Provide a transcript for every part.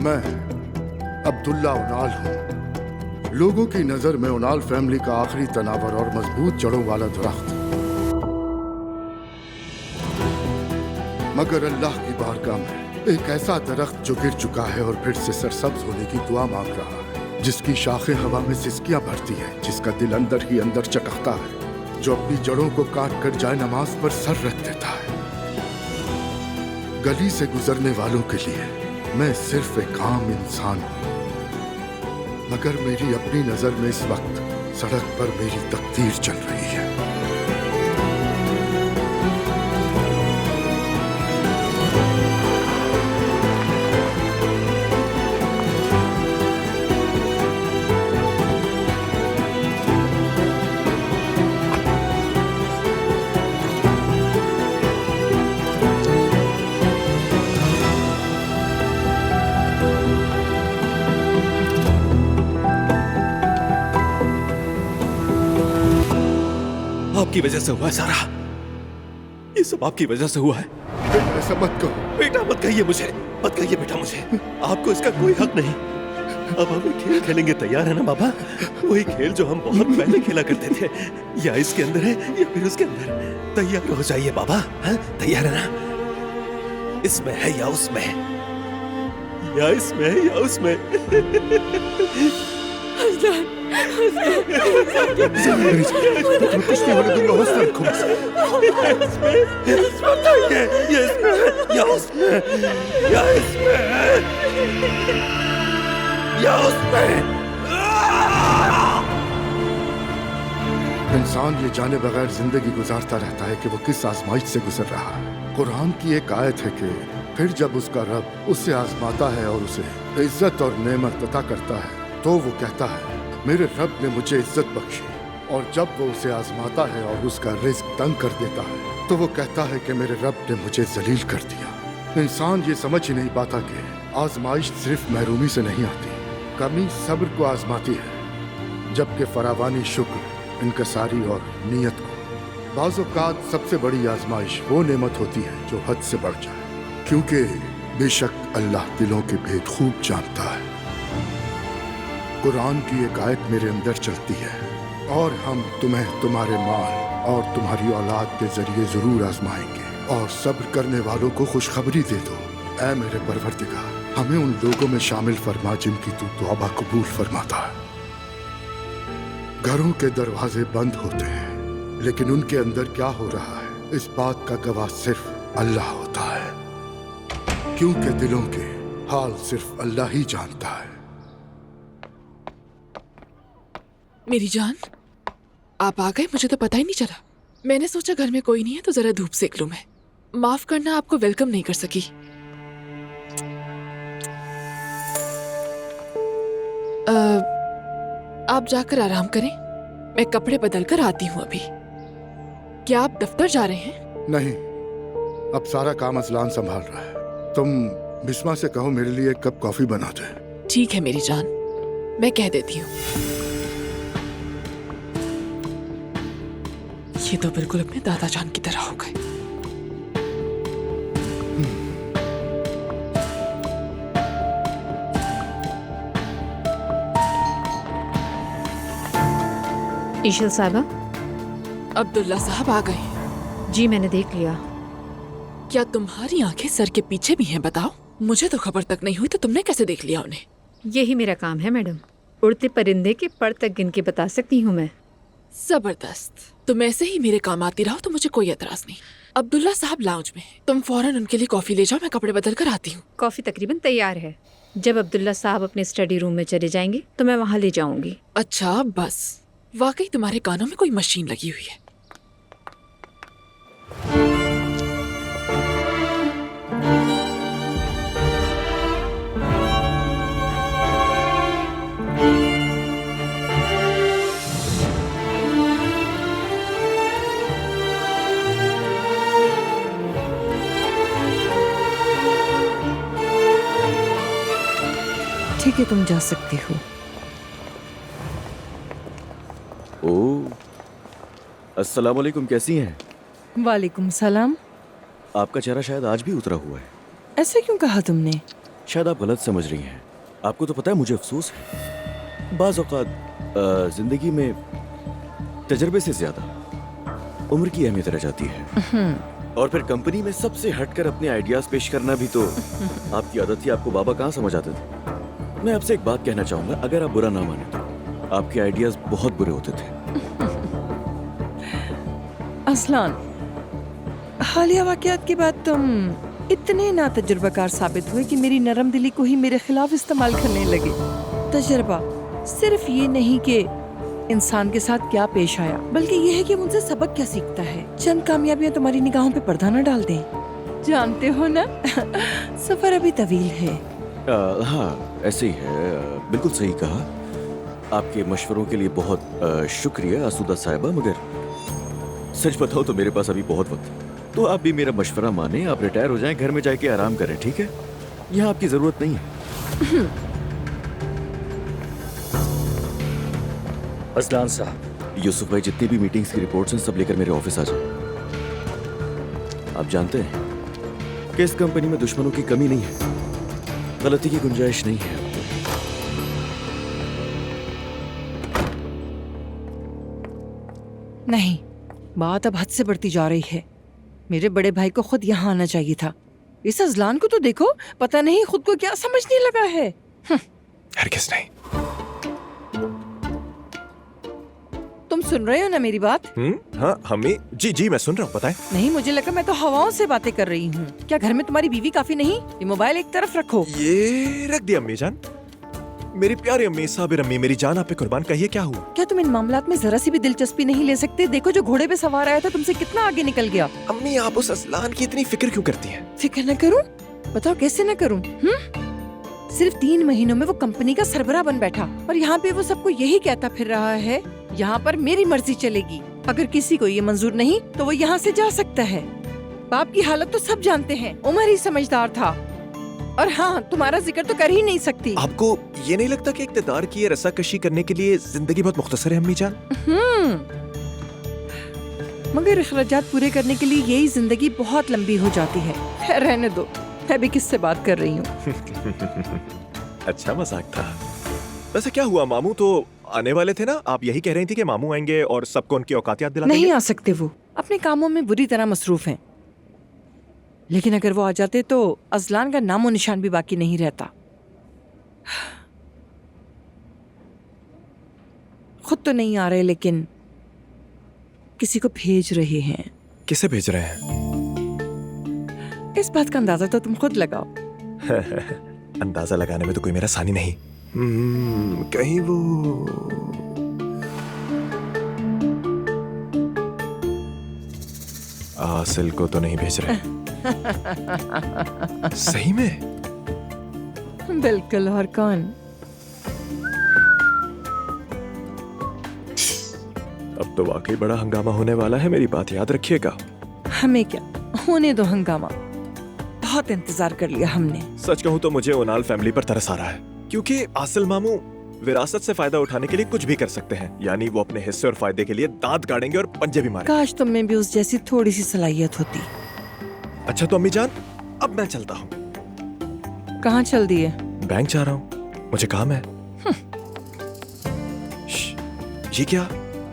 मैं अब्दुल्ला उनाल हूँ, लोगों की नजर में उनाल फैमिली का आखिरी तनावर और मजबूत जड़ों वाला दरख्त। मगर अल्लाह की बारगाह में एक ऐसा दरख्त जो गिर चुका है और फिर से सरसब्ज होने की दुआ मांग रहा है, जिसकी शाखें हवा में सिसकियां भरती है, जिसका दिल अंदर ही अंदर चटकता है, जो अपनी जड़ों को काट कर जाए नमाज पर सर रख देता है। गली से गुजरने वालों के लिए मैं सिर्फ एक आम इंसान हूं, मगर मेरी अपनी नजर में इस वक्त सड़क पर मेरी तकदीर चल रही है। आपकी वजह से हुआ है सारा, ये सब आपकी वजह से हुआ है। बेटा ऐसा मत कहो। बेटा मत कहिए मुझे, मत कहिए बेटा मुझे, आपको इसका कोई हक नहीं। अब हम एक खेल खेलेंगे, तैयार है ना बाबा? वही खेल जो हम बहुत पहले खेला करते थे, या इसके अंदर है या फिर उसके अंदर। तैयार हो जाइए बाबा, हाँ? तैयार है ना? इसमें है या उसमें, या इसमें है या उसमें। कुछ नहीं होने दूंगा, हौसला रखो। इंसान ये जाने बगैर जिंदगी गुजारता रहता है कि वो किस आजमाइश से गुजर रहा है। कुरान की एक आयत है कि फिर जब उसका रब उसे आजमाता है और उसे इज्जत और नेमत अता करता है तो वो कहता है मेरे रब ने मुझे इज्जत बख्शी, और जब वो उसे आजमाता है और उसका रिज्क तंग कर देता है तो वो कहता है कि मेरे रब ने मुझे जलील कर दिया। इंसान ये समझ ही नहीं पाता कि आजमाइश सिर्फ महरूमी से नहीं आती, कमी सब्र को आजमाती है, जबकि फरावानी शुक्र, इनकसारी और नीयत को। बाज़ औक़ात सबसे बड़ी आजमाइश वो नेमत होती है जो हद से बढ़ जाए, क्योंकि बेशक अल्लाह दिलों के भेद खूब जानता है। कुरान की एक आयत मेरे अंदर चलती है, और हम तुम्हें तुम्हारे माल और तुम्हारी औलाद के जरिए जरूर आजमाएंगे, और सब्र करने वालों को खुशखबरी दे दो। ऐ मेरे परवरदिगार, हमें उन लोगों में शामिल फरमा जिनकी तू तौबा कबूल फरमाता है। घरों के दरवाजे बंद होते हैं, लेकिन उनके अंदर क्या हो रहा है इस बात का गवाह सिर्फ अल्लाह होता है, क्योंकि दिलों के हाल सिर्फ अल्लाह ही जानता है। मेरी जान, आप आ गए, मुझे तो पता ही नहीं चला। मैंने सोचा घर में कोई नहीं है तो जरा धूप सेक लूं मैं। माफ करना, आपको वेलकम नहीं कर सकी। आप जाकर आराम करें, मैं कपड़े बदल कर आती हूँ अभी। क्या आप दफ्तर जा रहे हैं? नहीं, अब सारा काम असलान संभाल रहा है। तुम बिस्मा से कहो मेरे लिए एक कप कॉफी बना दे। ठीक है मेरी जान, मैं कह देती हूँ। ये तो बिल्कुल अपने दादा जान की तरह हो गए। ईशल साहबा। अब्दुल्ला साहब आ गए। जी मैंने देख लिया। क्या तुम्हारी आंखें सर के पीछे भी हैं? बताओ, मुझे तो खबर तक नहीं हुई, तो तुमने कैसे देख लिया उन्हें? यही मेरा काम है मैडम, उड़ते परिंदे के पर तक गिन के बता सकती हूँ मैं। जबरदस्त, तुम ऐसे ही मेरे काम आती रहो तो मुझे कोई एतराज नहीं। अब्दुल्ला साहब लाउंज में, तुम फौरन उनके लिए कॉफी ले जाओ, मैं कपड़े बदल कर आती हूँ। कॉफी तकरीबन तैयार है, जब अब्दुल्ला साहब अपने स्टडी रूम में चले जाएंगे तो मैं वहाँ ले जाऊंगी। अच्छा बस, वाकई तुम्हारे कानों में कोई मशीन लगी हुई है। ठीक है, तुम जा सकती हो। ओह, अस्सलाम वालेकुम, कैसी हैं? वालेकुम सलाम। आपका चेहरा शायद आज भी उतरा हुआ है। ऐसे क्यों कहा तुमने? शायद आप गलत समझ रही हैं। आपको तो पता है मुझे अफसोस है, बाज़ औक़ात जिंदगी में तजर्बे से ज्यादा उम्र की अहमियत रह जाती है। और फिर कंपनी में सबसे हटकर अपने आइडियाज पेश करना भी तो आपकी आदत थी। आपको बाबा कहाँ समझ आते थे। मैं आपसे एक बात कहना चाहूंगा, अगर आप बुरा ना माने तो आपके आइडियाज बहुत बुरे होते थे। असलान, हालिया वाकयात के बाद तुम इतने ना तजुर्बाकार साबित हुए कि मेरी नरम दिली को ही मेरे खिलाफ इस्तेमाल करने लगे। तजुर्बा सिर्फ ये नहीं कि इंसान के साथ क्या पेश आया, बल्कि ये है कि मुझसे सबक क्या सीखता है। चंद कामयाबियां तुम्हारी निगाहों पे पर्दा न डाल दें। जानते हो ना, सफर अभी तवील है। हाँ ऐसे ही है, बिल्कुल सही कहा। आपके मशवरों के लिए बहुत शुक्रिया आसूदा साहिबा, मगर सच बताओ तो मेरे पास अभी बहुत वक्त है। तो आप भी मेरा मशवरा माने, आप रिटायर हो जाएं, घर में जाके आराम करें, ठीक है? यहाँ आपकी जरूरत नहीं है। असलान साहब, यूसुफ भाई, जितनी भी मीटिंग्स की रिपोर्ट्स हैं सब लेकर मेरे ऑफिस आ जाओ। आप जानते हैं कि इस कंपनी में दुश्मनों की कमी नहीं है, गलती की गुंजाइश नहीं है। नहीं, बात अब हद से बढ़ती जा रही है। मेरे बड़े भाई को खुद यहाँ आना चाहिए था। इस अजलान को तो देखो, पता नहीं खुद को क्या समझने लगा है। हरगिज़ नहीं। तुम सुन रहे हो ना मेरी बात? हाँ हमें, जी जी मैं सुन रहा हूँ, बताएं। नहीं, मुझे लगा मैं तो हवाओं से बातें कर रही हूँ। क्या घर में तुम्हारी बीवी काफी नहीं? ये मोबाइल एक तरफ रखो। ये रख दिया अम्मी जान। मेरी प्यारी अम्मी, साबिर अम्मी, मेरी जान आप पे कुर्बान, कहिए क्या हुआ? क्या तुम इन मामलात में जरा सी भी दिलचस्पी नहीं ले सकते? देखो जो घोड़े पे सवार आया था तुमसे कितना आगे निकल गया। अम्मी आप उस असलान की इतनी फिक्र क्यों करती हैं? फिक्र न करूं? बताओ कैसे न करूं? सिर्फ 3 महीनों में वो कंपनी का सरबराह बन बैठा और यहाँ पे वो सबको यही कहता फिर रहा है, यहाँ पर मेरी मर्जी चलेगी। अगर किसी को ये मंजूर नहीं तो वो यहाँ से जा सकता है। बाप की हालत तो सब जानते हैं, उमर ही समझदार था। और हाँ, तुम्हारा जिक्र तो कर ही नहीं सकती। आपको ये नहीं लगता कि इक़्तिदार की रस्साकशी करने के लिए जिंदगी बहुत मुख्तसर है अम्मी जान? मगर अखराजात पूरे करने के लिए यही जिंदगी बहुत लंबी हो जाती है। खैर रहने दो, मैं भी किससे बात कर रही हूँ। अच्छा मजाक था। वैसे क्या हुआ, मामू तो आने वाले थे ना? आप यही कह रही थी कि मामू आएंगे और सबको उनकी औकात याद दिला देंगे? नहीं आ सकते, वो अपने कामों में बुरी तरह मसरूफ हैं। लेकिन अगर वो आ जाते तो अजलान का नामो निशान भी बाकी नहीं रहता। खुद तो नहीं आ रहे, लेकिन किसी को भेज रहे हैं। किसे भेज रहे हैं? इस बात का अंदाजा तो तुम खुद लगाओ। अंदाजा लगाने में तो कोई मेरा सानी नहीं। कहीं वो आसिल को तो नहीं भेज रहे? सही में? बिल्कुल, और कौन? अब तो वाकई बड़ा हंगामा होने वाला है, मेरी बात याद रखिएगा। हमें क्या होने दो हंगामा, बहुत इंतजार कर लिया हमने। सच कहूं तो मुझे ओनाल फैमिली पर तरस आ रहा है, क्योंकि आसिल मामू विरासत से फायदा उठाने के लिए कुछ भी कर सकते हैं। यानी वो अपने हिस्से और फायदे के लिए दांत गाड़ेंगे और पंजे भी मारेंगे। काश तुम में भी उस जैसी थोड़ी सी सलाहियत होती। अच्छा तो अम्मी जान, अब मैं चलता हूँ। कहाँ चल दिए? बैंक जा रहा हूँ, मुझे काम है। ये क्या,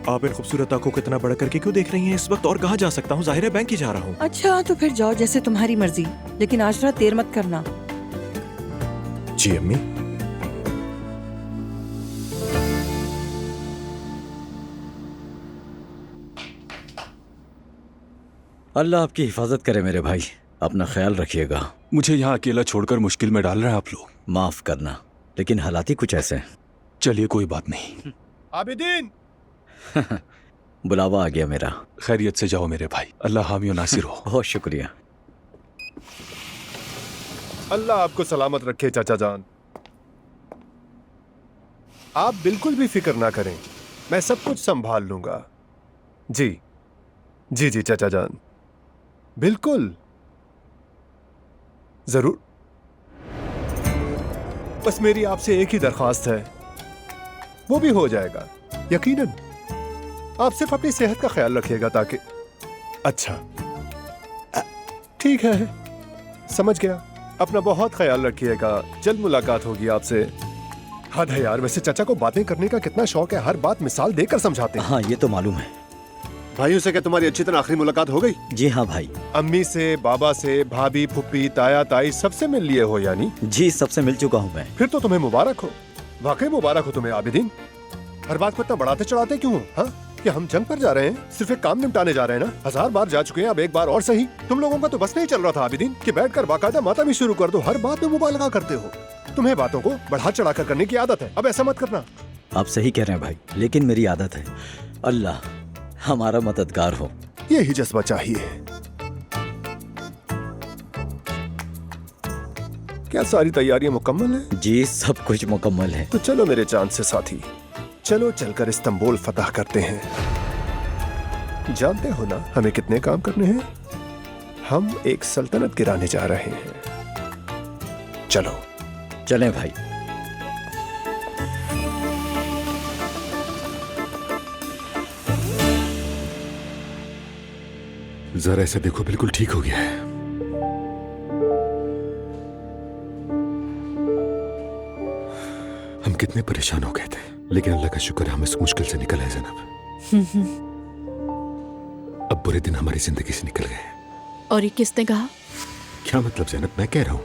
आप इन खूबसूरत आंखों को इतना बड़ा करके क्यों देख रही हैं इस वक्त? और कहाँ जा सकता हूँ, जाहिर है बैंक ही जा रहा हूँ। अच्छा तो फिर जाओ, जैसे तुम्हारी मर्जी, लेकिन आज रात देर मत करना। जी अम्मी। अल्लाह आपकी हिफाजत करे मेरे भाई, अपना ख्याल रखिएगा। मुझे यहाँ अकेला छोड़कर मुश्किल में डाल रहे हैं आप लोग। माफ करना, लेकिन हालात ही कुछ ऐसे हैं। चलिए कोई बात नहीं। आबिदीन, बुलावा आ गया मेरा। खैरियत से जाओ मेरे भाई, अल्लाह हामी नासिर हो। बहुत शुक्रिया। अल्लाह आपको सलामत रखे चाचा जान। आप बिल्कुल भी फिक्र ना करें, मैं सब कुछ संभाल लूंगा। जी जी जी चाचा जान, बिल्कुल, जरूर। बस मेरी आपसे एक ही दरख्वास्त है, वो भी हो जाएगा यकीनन। आप सिर्फ अपनी सेहत का ख्याल रखिएगा ताकि। अच्छा ठीक है, समझ गया। अपना बहुत ख्याल रखिएगा, जल्द मुलाकात होगी आपसे। हद है यार, वैसे चाचा को बातें करने का कितना शौक है, हर बात मिसाल देकर समझाते हैं। हाँ ये तो मालूम है। भाइयों से क्या तुम्हारी अच्छी तरह आखिरी मुलाकात हो गई? जी हाँ भाई। अम्मी से, बाबा से, भाभी, फुप्पी, ताया, ताई सबसे मिल लिए हो यानी? जी सबसे मिल चुका हूँ मैं। फिर तो तुम्हें मुबारक हो, वाकई मुबारक हो तुम्हें आबिदीन। हर बात को इतना बढ़ाते चढ़ाते क्यों हो? हाँ, कि हम जंग पर जा रहे हैं, सिर्फ एक काम निपटाने जा रहे हैं ना? 1000 बार जा चुके हैं, अब एक बार और सही। तुम लोगों का तो बस नहीं चल रहा था आबिदीन कि बैठकर बाकायदा माता भी शुरू कर दो, हर बात में मुबालगा करते हो। तुम्हें बातों को बढ़ा चढ़ाकर करने की आदत है, अब ऐसा मत करना। आप सही कह रहे हैं भाई, लेकिन मेरी आदत है। अल्लाह हमारा मददगार हो। यही जज्बा चाहिए। क्या सारी तैयारियां मुकम्मल हैं? जी सब कुछ मुकम्मल है। तो चलो मेरे चांद से साथी, चलो चलकर इस्तांबुल फतह करते हैं। जानते हो ना हमें कितने काम करने हैं? हम एक सल्तनत गिराने जा रहे हैं। चलो चलें भाई। जरा ऐसे देखो, बिल्कुल ठीक हो गया है। हम कितने परेशान हो गए थे, लेकिन अल्लाह का शुक्र है हम इस मुश्किल से निकल आए जनाब। अब बुरे दिन हमारी जिंदगी से निकल गए। और ये किसने कहा? क्या मतलब जैनब? मैं कह रहा हूँ।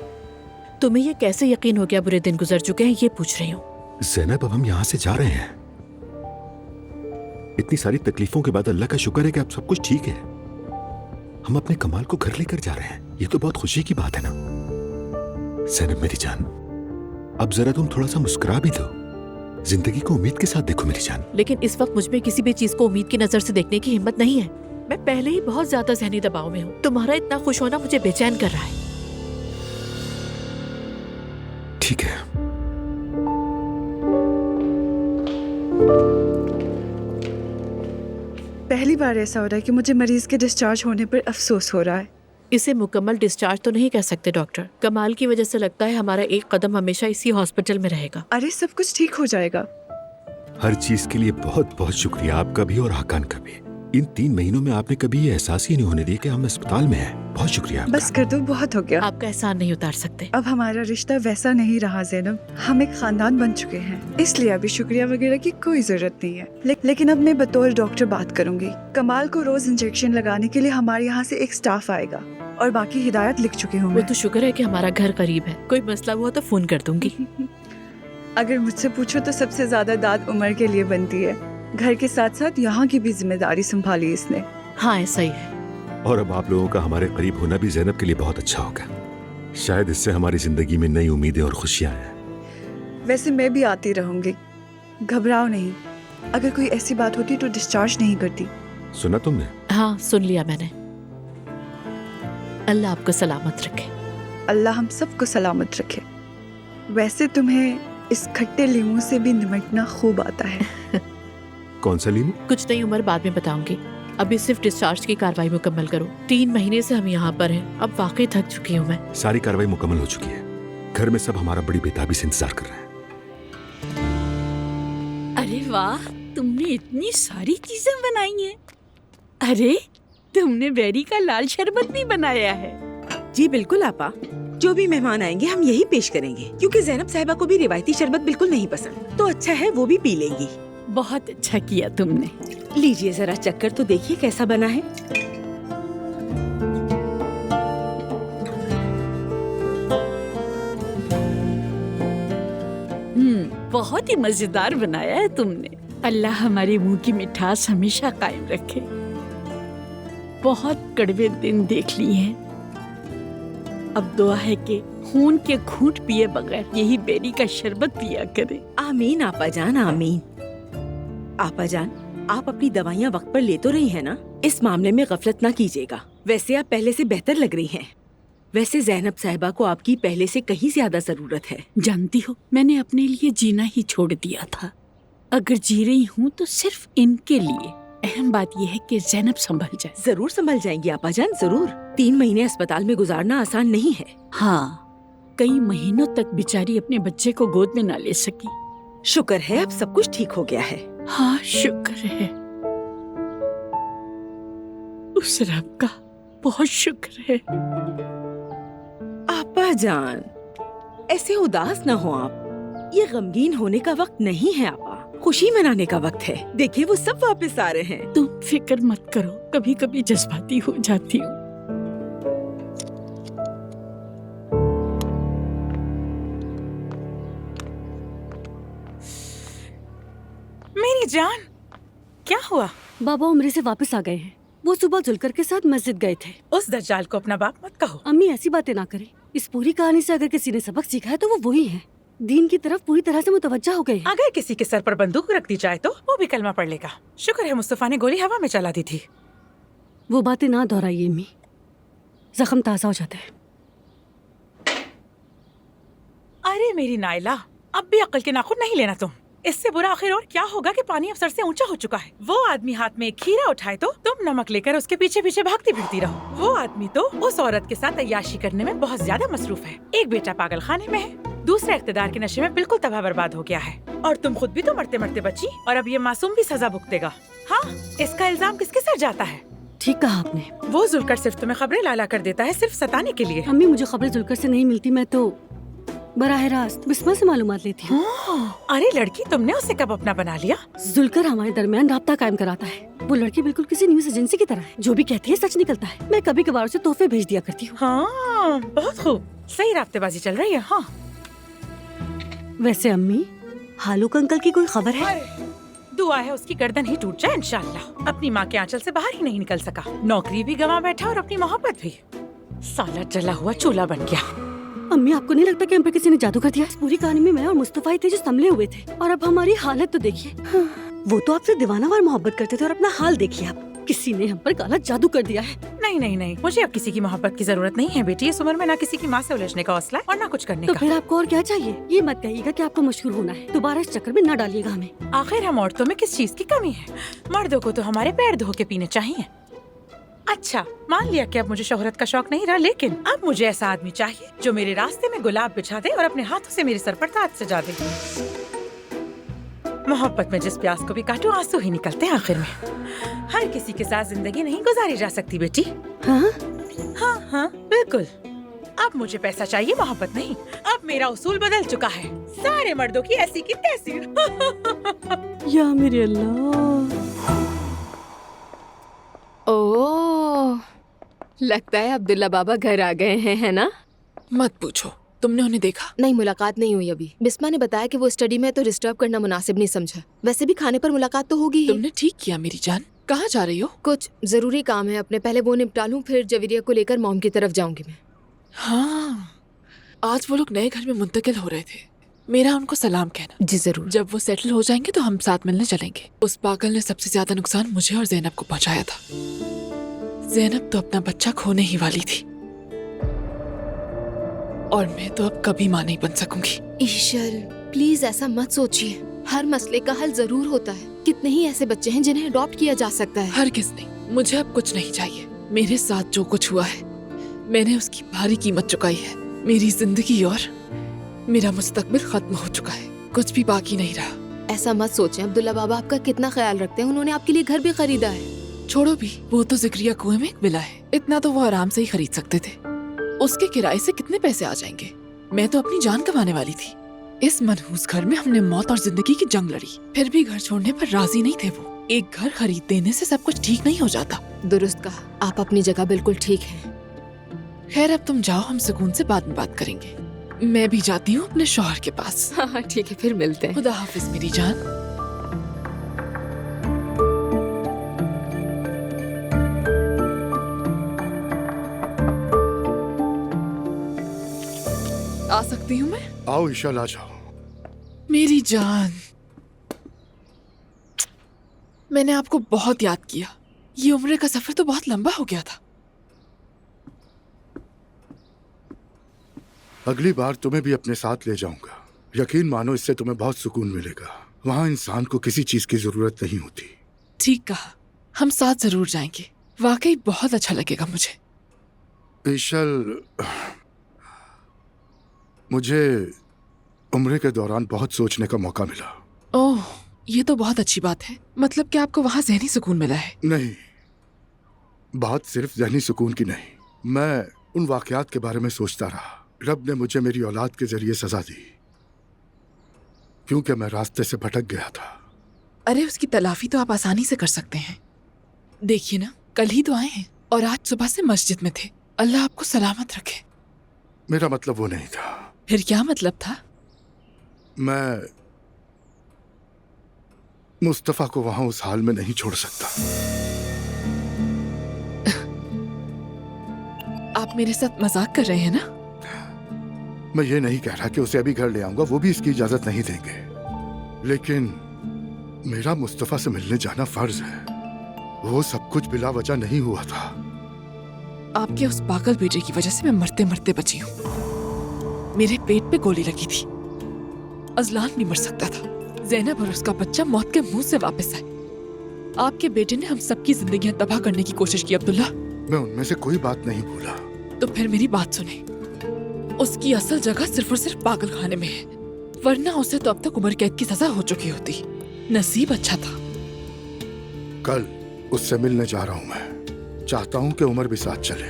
तुम्हें ये कैसे यकीन हो गया बुरे दिन गुजर चुके हैं, ये पूछ रही हूँ। जैनब अब हम यहाँ से जा रहे हैं। इतनी सारी तकलीफों के बाद अल्लाह का शुक्र है कि अब सब कुछ ठीक है। हम अपने कमाल को घर लेकर जा रहे हैं, ये तो बहुत खुशी की बात है ना। जैनब मेरी जान, अब जरा तुम थोड़ा सा मुस्कुरा भी दो, जिंदगी को उम्मीद के साथ देखो मेरी जान। लेकिन इस वक्त मुझ में किसी भी चीज को उम्मीद की नजर से देखने की हिम्मत नहीं है। मैं पहले ही बहुत ज्यादा ज़हनी दबाव में हूँ। तुम्हारा इतना खुश होना मुझे बेचैन कर रहा है। ठीक है, पहली बार ऐसा हो रहा है कि मुझे मरीज के डिस्चार्ज होने पर अफसोस हो रहा है। इसे मुकम्मल डिस्चार्ज तो नहीं कह सकते डॉक्टर। कमाल की वजह से लगता है हमारा एक कदम हमेशा इसी हॉस्पिटल में रहेगा। अरे सब कुछ ठीक हो जाएगा। हर चीज के लिए बहुत बहुत शुक्रिया आपका भी और हाकान का भी। इन 3 महीनों में आपने कभी ये एहसास ही नहीं होने दिया कि हम अस्पताल में हैं। बहुत शुक्रिया आपका। बस कर दो, बहुत हो गया। आपका एहसान नहीं उतार सकते। अब हमारा रिश्ता वैसा नहीं रहा ज़ैनब, हम एक खानदान बन चुके हैं, इसलिए अभी शुक्रिया वगैरह की कोई जरूरत नहीं है। लेकिन अब मैं बतौर डॉक्टर बात करूंगी। कमाल को रोज इंजेक्शन लगाने के लिए हमारे यहाँ से एक स्टाफ आएगा और बाकी हिदायत लिख चुकी हूँ वो मैं। तो शुक्र है कि हमारा घर करीब है, कोई मसला हुआ तो फोन कर दूंगी। अगर मुझसे पूछो तो सबसे ज्यादा दाद उमर के लिए बनती है। घर के साथ साथ यहाँ की भी जिम्मेदारी संभाली इसने। हाँ ऐसा ही है। और अब आप लोगों का हमारे करीब होना भी ज़ैनब के लिए बहुत अच्छा होगा। शायद इससे हमारी जिंदगी में नई उम्मीदें और खुशियां आएं। वैसे मैं भी आती रहूंगी, घबराओ नहीं। अगर कोई ऐसी बात होती तो डिस्चार्ज नहीं करती। सुना तुमने? हाँ सुन लिया मैंने। अल्लाह आपको सलामत रखे। अल्लाह हम सबको सलामत रखे। वैसे तुम्हें इस खट्टे लीमू से भी निमटना खूब आता है। कौन सा लीमू? कुछ नहीं उमर, बाद में बताऊंगी। अभी सिर्फ डिस्चार्ज की कार्रवाई मुकम्मल करो। 3 महीने से हम यहाँ पर हैं, अब वाकई थक चुकी हूँ मैं। सारी कार्रवाई मुकम्मल हो चुकी है। घर में सब हमारा बड़ी बेताबी से इंतजार कर रहे हैं। अरे वाह, तुमने इतनी सारी चीजें बनाई हैं। अरे तुमने बेरी का लाल शरबत भी बनाया है। जी बिल्कुल आपा, जो भी मेहमान आएंगे हम यही पेश करेंगे, क्योंकि ज़ैनब साहिबा को भी रिवायती शरबत बिल्कुल नहीं पसंद, तो अच्छा है वो भी पी लेंगी। बहुत अच्छा किया तुमने। लीजिए जरा चक्कर तो देखिए कैसा बना है। बहुत ही मजेदार बनाया है तुमने। अल्लाह हमारे मुंह की मिठास हमेशा कायम रखे। बहुत कड़वे दिन देख लिए हैं, अब दुआ है कि खून के घूंट पिए बगैर यही बेरी का शरबत पिया करे। आमीन आपा जान, आमीन। आपा जान, आप अपनी दवाइयाँ वक्त पर ले तो रही हैं ना? इस मामले में गफलत ना कीजिएगा। वैसे आप पहले से बेहतर लग रही हैं। वैसे ज़ैनब साहिबा को आपकी पहले से कहीं ज्यादा जरूरत है। जानती हो, मैंने अपने लिए जीना ही छोड़ दिया था। अगर जी रही हूँ तो सिर्फ इनके लिए। अहम बात यह है कि ज़ैनब संभल जाए। जरूर संभल जाएंगी आपा जान, जरूर। 3 महीने अस्पताल में गुजारना आसान नहीं है। हाँ, कई महीनों तक बेचारी अपने बच्चे को गोद में ना ले सकी। शुक्र है अब सब कुछ ठीक हो गया है। हाँ शुक्र है, उस रब का बहुत शुक्र है। आपा शाहजान, ऐसे उदास न हो आप। ये गमगीन होने का वक्त नहीं है आपा, खुशी मनाने का वक्त है। देखिए वो सब वापस आ रहे हैं। तुम फिक्र मत करो, कभी कभी जज्बाती हो जाती हूँ। मेरी जान, क्या हुआ? बाबा उम्र से वापस आ गए हैं। वो सुबह जुलकर के साथ मस्जिद गए थे। उस दज्जाल को अपना बाप मत कहो। अम्मी ऐसी बातें ना करें। इस पूरी कहानी से अगर किसी ने सबक सीखा है तो वो वही है। दीन की तरफ पूरी तरह से मुतवज्जा हो गए हैं। अगर किसी के सर पर बंदूक रख दी जाए तो वो भी कलमा पढ़ लेगा। शुक्र है मुस्तफा ने गोली हवा में चला दी थी। वो बातें ना दोहराइए अम्मी, जख्म ताज़ा हो जाते हैं। अरे मेरी नाइला, अब भी अक्ल के नाखून नहीं लेना तुम। इससे बुरा आखिर और क्या होगा कि पानी अब सर से ऊंचा हो चुका है। वो आदमी हाथ में एक खीरा उठाए तो तुम नमक लेकर उसके पीछे पीछे भागती फिरती रहो। वो आदमी तो उस औरत के साथ अय्याशी करने में बहुत ज्यादा मसरूफ है। एक बेटा पागल खाने में है, दूसरा इख्तिदार के नशे में बिल्कुल तबाह बर्बाद हो गया है, और तुम खुद भी तो मरते मरते बची, और अब ये मासूम भी सजा भुगतेगा। हाँ, इसका इल्जाम किसके सर जाता है? ठीक कहा आपने। वो जुलकर सिर्फ तुम्हें खबरें लाला कर देता है, सिर्फ सताने के लिए। अम्मी मुझे खबरें जुलकर से नहीं मिलती, मैं तो बराह रास्त बिस्मा से मालूमात लेती हूँ। अरे लड़की, तुमने उसे कब अपना बना लिया? जुलकर हमारे दरमियान राब्ता कायम कराता है। वो लड़की बिल्कुल किसी न्यूज एजेंसी की तरह है, जो भी कहती है सच निकलता है। मैं कभी कभार उसे तोहफे भेज दिया करती हूँ। हाँ, बहुत खूब, सही राब्तेबाजी चल रही है। हाँ वैसे अम्मी, हालूक अंकल की कोई खबर है? दुआ है उसकी गर्दन ही टूट जाए इंशाल्लाह। अपनी माँ के आंचल से बाहर ही नहीं निकल सका, नौकरी भी गंवा बैठा और अपनी मोहब्बत भी। साला जला हुआ चूल्हा बन गया। अम्मी आपको नहीं लगता कि हम पे किसी ने जादू कर दिया? इस पूरी कहानी में मैं और मुस्तफा ही थे जो संभले हुए थे, और अब हमारी हालत तो देखिए। वो तो आपसे दीवानावार मोहब्बत करते थे, और अपना हाल देखिए आप। किसी ने हम पर काला जादू कर दिया है। नहीं नहीं नहीं, मुझे अब किसी की मोहब्बत की जरूरत नहीं है बेटी। इस उम्र में ना किसी की माँ से उलझने का हौसला है और ना कुछ करने तो का। फिर आपको और क्या चाहिए? ये मत कहिएगा कि आपको मशहूर होना है। दोबारा इस चक्कर में न डालिएगा हमें। आखिर हम औरतों में किस चीज की कमी है? मर्दों को तो हमारे पैर धो के पीने चाहिए। अच्छा, मान लिया कि अब मुझे शोहरत का शौक नहीं रहा, लेकिन अब मुझे ऐसा आदमी चाहिए जो मेरे रास्ते में गुलाब बिछा दे और अपने हाथों से मेरे सर पर ताज सजा दे। मोहब्बत में जिस प्यास को भी काटो, आंसू ही निकलते हैं आखिर में। हर किसी के साथ जिंदगी नहीं गुजारी जा सकती बेटी। हाँ हाँ हाँ बिल्कुल। अब मुझे पैसा चाहिए, मोहब्बत नहीं। अब मेरा उसूल बदल चुका है। सारे मर्दों की ऐसी की तैसी। या मेरे अल्लाह। ओह, लगता है अब्दुल्ला बाबा घर आ गए हैं, है ना? मत पूछो, तुमने उन्हें देखा? नहीं, मुलाकात नहीं हुई अभी। बिस्मा ने बताया कि वो स्टडी में है तो डिस्टर्ब करना मुनासिब नहीं समझा। वैसे भी खाने पर मुलाकात तो होगी ही। तुमने ठीक किया मेरी जान। कहाँ जा रही हो? कुछ जरूरी काम है अपने, पहले वो निपटा लूं, फिर जवीरिया को लेकर मॉम की तरफ जाऊंगी मैं। हाँ, आज वो लोग नए घर में मुंतकिल हो रहे थे। मेरा उनको सलाम कहना। जी जरूर। जब वो सेटल हो जाएंगे तो हम साथ मिलने चलेंगे। उस पागल ने सबसे ज्यादा नुकसान मुझे और जैनब को पहुंचाया था। जैनब तो अपना बच्चा खोने ही वाली थी, और मैं तो अब कभी मां नहीं बन सकूंगी। ईशल, प्लीज ऐसा मत सोचिए। हर मसले का हल जरूर होता है। कितने ही ऐसे बच्चे हैं जिन्हें अडॉप्ट किया जा सकता है। हर किस नहीं। मुझे अब कुछ नहीं चाहिए। मेरे साथ जो कुछ हुआ है, मैंने उसकी भारी कीमत चुकाई है। मेरी जिंदगी और मेरा मुस्तकबिल खत्म हो चुका है। कुछ भी बाकी नहीं रहा। ऐसा मत सोचें, अब्दुल्ला बाबा आपका कितना ख्याल रखते हैं। उन्होंने आपके लिए घर भी खरीदा है। छोड़ो भी, वो तो जिक्रिया कुएं में एक विला है। इतना तो वो आराम से ही खरीद सकते थे। उसके किराए से कितने पैसे आ जाएंगे? मैं तो अपनी जान गंवाने वाली थी। इस मनहूस घर में हमने मौत और जिंदगी की जंग लड़ी, फिर भी घर छोड़ने पर राजी नहीं थे वो। एक घर खरीद देने से सब कुछ ठीक नहीं हो जाता। दुरुस्त कहा, आप अपनी जगह बिल्कुल ठीक हैं। खैर, अब तुम जाओ, हम सुकून से बाद में बात करेंगे। मैं भी जाती हूँ अपने शौहर के पास। हाँ ठीक है, फिर मिलते हैं। खुदा हाफिज मेरी जान। आ सकती हूँ मैं? आओ ईशल, आ जाओ। मेरी जान, मैंने आपको बहुत याद किया। ये उम्र का सफर तो बहुत लंबा हो गया था। अगली बार तुम्हें भी अपने साथ ले जाऊंगा। यकीन मानो, इससे तुम्हें बहुत सुकून मिलेगा। वहाँ इंसान को किसी चीज की जरूरत नहीं होती। ठीक कहा, हम साथ जरूर जाएंगे। वाकई बहुत अच्छा लगेगा मुझे। ईशल, मुझे उम्र के दौरान बहुत सोचने का मौका मिला। ओह, ये तो बहुत अच्छी बात है। मतलब कि आपको वहाँ ज़हनी सुकून मिला है? नहीं, बात सिर्फ ज़हनी सुकून की नहीं। मैं उन वाकयात के बारे में सोचता रहा रब ने मुझे मेरी औलाद के जरिए सजा दी क्योंकि मैं रास्ते से भटक गया था। अरे उसकी तलाफी तो आप आसानी से कर सकते हैं। देखिए ना, कल ही तो आए हैं और आज सुबह से मस्जिद में थे। अल्लाह आपको सलामत रखे। मेरा मतलब वो नहीं था। फिर क्या मतलब था? मैं मुस्तफा को वहां उस हाल में नहीं छोड़ सकता। आप मेरे साथ मजाक कर रहे हैं ना? मैं ये नहीं कह रहा कि उसे अभी घर ले आऊंगा, वो भी इसकी इजाजत नहीं देंगे, लेकिन मेरा मुस्तफा से मिलने जाना फर्ज है। वो सब कुछ बिला वजह नहीं हुआ था। आपके उस पागल बेटे की वजह से मैं मरते मरते बची हूँ। मेरे पेट पे गोली लगी थी। अजलान भी मर सकता था। ज़ैनब और उसका बच्चा मौत के मुंह से वापस आए। आपके बेटे ने हम सबकी जिंदगियां तबाह करने की कोशिश की अब्दुल्ला। मैं उनमें से कोई बात नहीं भूला। तो फिर मेरी बात सुने। उसकी असल जगह सिर्फ और सिर्फ पागल खाने में है, वरना उसे तो अब तक उम्र कैद की सजा हो चुकी होती। नसीब अच्छा था। कल उससे मिलने जा रहा हूँ मैं। चाहता हूँ कि उमर भी साथ चले।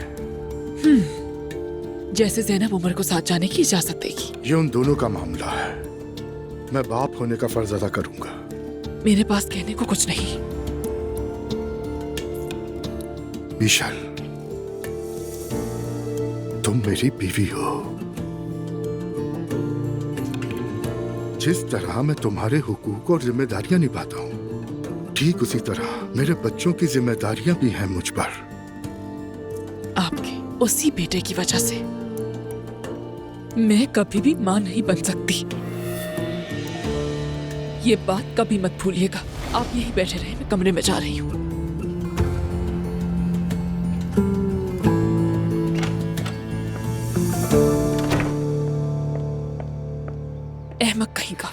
जैसे ज़ैनब उमर को साथ जाने की इजाजत देगी। ये उन दोनों का मामला है। मैं बाप होने का फर्ज अदा करूंगा। मेरे पास कहने को कुछ नहीं। विशाल, तुम मेरी बीवी हो। जिस तरह मैं तुम्हारे हुकूक और जिम्मेदारियां निभाता हूँ, ठीक उसी तरह मेरे बच्चों की जिम्मेदारियां भी हैं मुझ पर। आपके उसी बेटे की वजह से मैं कभी भी मां नहीं बन सकती। ये बात कभी मत भूलिएगा। आप यहीं बैठे रहे, मैं कमरे में जा रही हूँ। अहमक कहीं का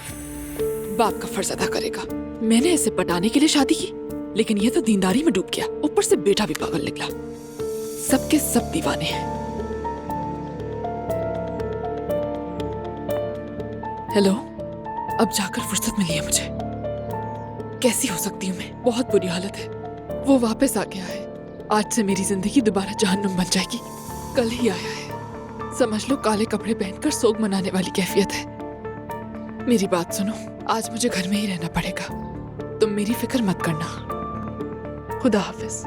बाप का फर्ज अदा करेगा। मैंने इसे पटाने के लिए शादी की, लेकिन ये तो दीनदारी में डूब गया। ऊपर से बेटा भी पागल निकला। सबके सब दीवाने हैं। हेलो, अब जाकर फुर्सत मिली है मुझे। कैसी हो सकती हूँ मैं? बहुत बुरी हालत है। वो वापस आ गया है। आज से मेरी जिंदगी दोबारा जहन्नुम बन जाएगी। कल ही आया है। समझ लो काले कपड़े पहनकर सोग मनाने वाली कैफियत है। मेरी बात सुनो, आज मुझे घर में ही रहना पड़ेगा। तुम मेरी फिक्र मत करना। खुदा हाफिज।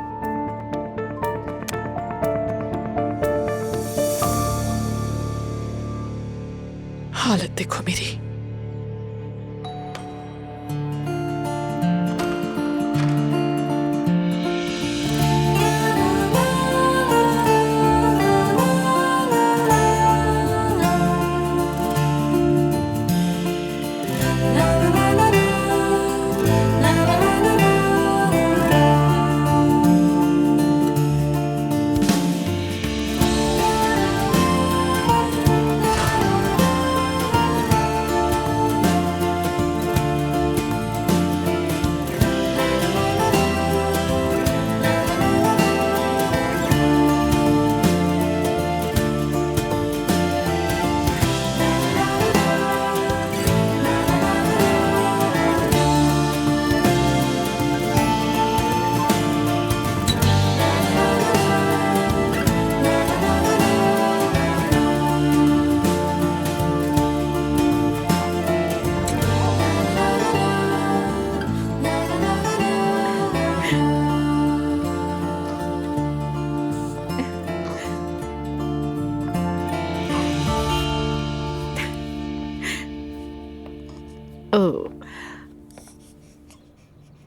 हालत देखो मेरी।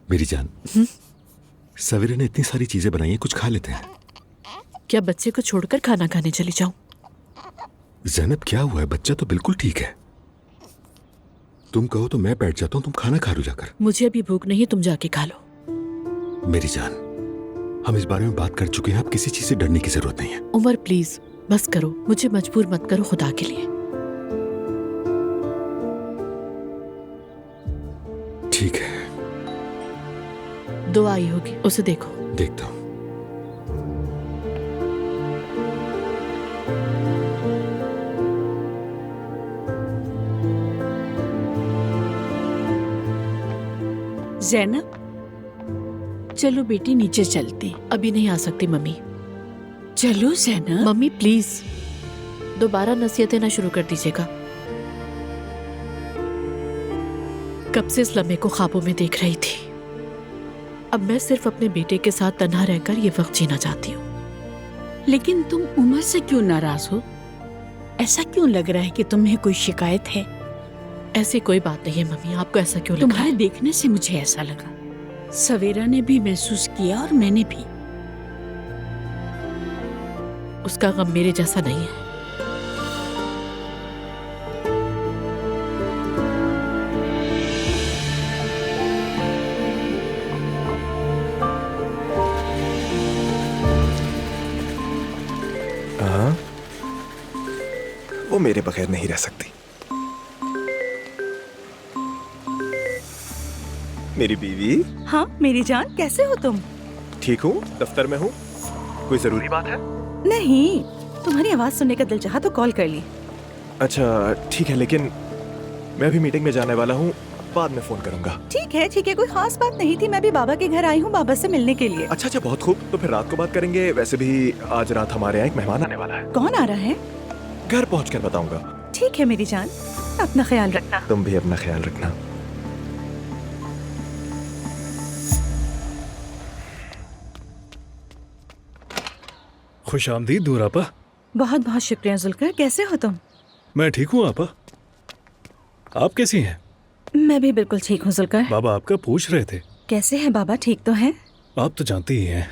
मेरी जान, सवेरे ने इतनी सारी चीजें बनाई हैं, कुछ खा लेते हैं। क्या बच्चे को छोड़कर खाना खाने चली जाऊं? ज़ैनब, क्या हुआ है? बच्चा तो बिल्कुल ठीक है। तुम कहो तो मैं बैठ जाता हूँ, तुम खाना खा लो जाकर। मुझे अभी भूख नहीं है, तुम जाके खा लो। मेरी जान, हम इस बारे में बात कर चुके हैं। अब किसी चीज से डरने की जरूरत नहीं है। उमर प्लीज बस करो, मुझे मजबूर मत करो खुदा के लिए। ठीक है, दुआ आई होगी, उसे देखो। देखता हूँ। ज़ैनब, चलो बेटी नीचे चलते। अभी नहीं आ सकती मम्मी। चलो ज़ैनब। Mummy please. दोबारा नसीहतें ना शुरू कर दीजिएगा। कब से इस लम्हे को ख्वाबों में देख रही थी। अब मैं सिर्फ अपने बेटे के साथ तन्हा रहकर ये वक्त जीना चाहती हूँ। लेकिन तुम उमर से क्यों नाराज हो? ऐसा क्यों लग रहा है कि तुम्हें कोई शिकायत है? ऐसी कोई बात नहीं है मम्मी, आपको ऐसा क्यों लगा? तुम्हारे देखने से मुझे ऐसा लगा। सवेरा ने भी महसूस किया और मैंने भी। उसका गम मेरे जैसा नहीं है। हाँ, वो मेरे बगैर नहीं रह सकती। मेरी बीवी। हाँ मेरी जान, कैसे हो तुम? ठीक हूँ, दफ्तर में हूँ। कोई जरूरी बात है? नहीं, तुम्हारी आवाज सुनने का दिल चाहा तो कॉल कर ली। अच्छा ठीक है, लेकिन मैं अभी मीटिंग में जाने वाला हूँ, बाद में फोन करूंगा। ठीक है, कोई खास बात नहीं थी। मैं भी बाबा के घर आई हूँ बाबा से मिलने के लिए। अच्छा, बहुत खूब। तो फिर रात को बात करेंगे। वैसे भी आज रात हमारे यहाँ एक मेहमान आने वाला है। कौन आ रहा है? घर पहुँचकर बताऊंगा। ठीक है मेरी जान, अपना ख्याल रखना। तुम भी अपना ख्याल रखना। खुश आमदीद दूर आपा। बहुत बहुत शुक्रिया जुल्कर, कैसे हो तुम? मैं ठीक हूँ आपा, आप कैसी हैं? मैं भी बिल्कुल ठीक हूँ जुल्कर। बाबा आपका पूछ रहे थे। कैसे हैं बाबा, ठीक तो हैं? आप तो जानती ही हैं,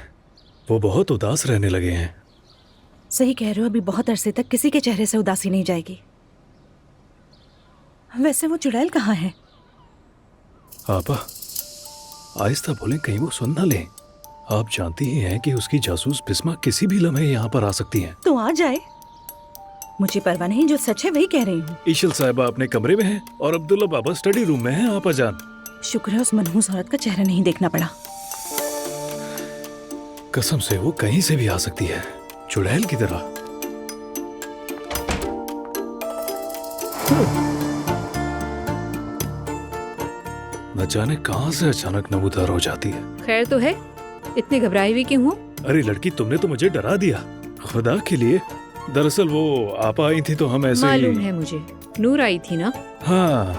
वो बहुत उदास रहने लगे हैं। सही कह रहे हो, अभी बहुत अरसे तक किसी के चेहरे से उदासी नहीं जाएगी। वैसे वो चुड़ैल कहाँ है? आपा आहिस्ता बोलें, कहीं वो सुन ना लें। आप जानती ही हैं कि उसकी जासूस बिस्मा किसी भी लम्हे यहाँ पर आ सकती हैं। तो आ जाए, मुझे परवाह नहीं, जो सच है वही कह रही हूँ। ईशल साहिबा अपने कमरे में हैं और अब्दुल्ला बाबा स्टडी रूम में हैं। आपा जान, शुक्र है उस मनहूस औरत का चेहरा नहीं देखना पड़ा। कसम से वो कहीं से भी आ सकती है, चुड़ैल की तरह। न जाने कहां से अचानक नमूदार हो जाती है। खैर तो है, इतनी घबराई हुई क्यों हो? अरे लड़की, तुमने तो मुझे डरा दिया, खुदा के लिए। दरअसल वो आपा आई थी तो हम ऐसे ही। मालूम है मुझे, नूर आई थी ना? हाँ।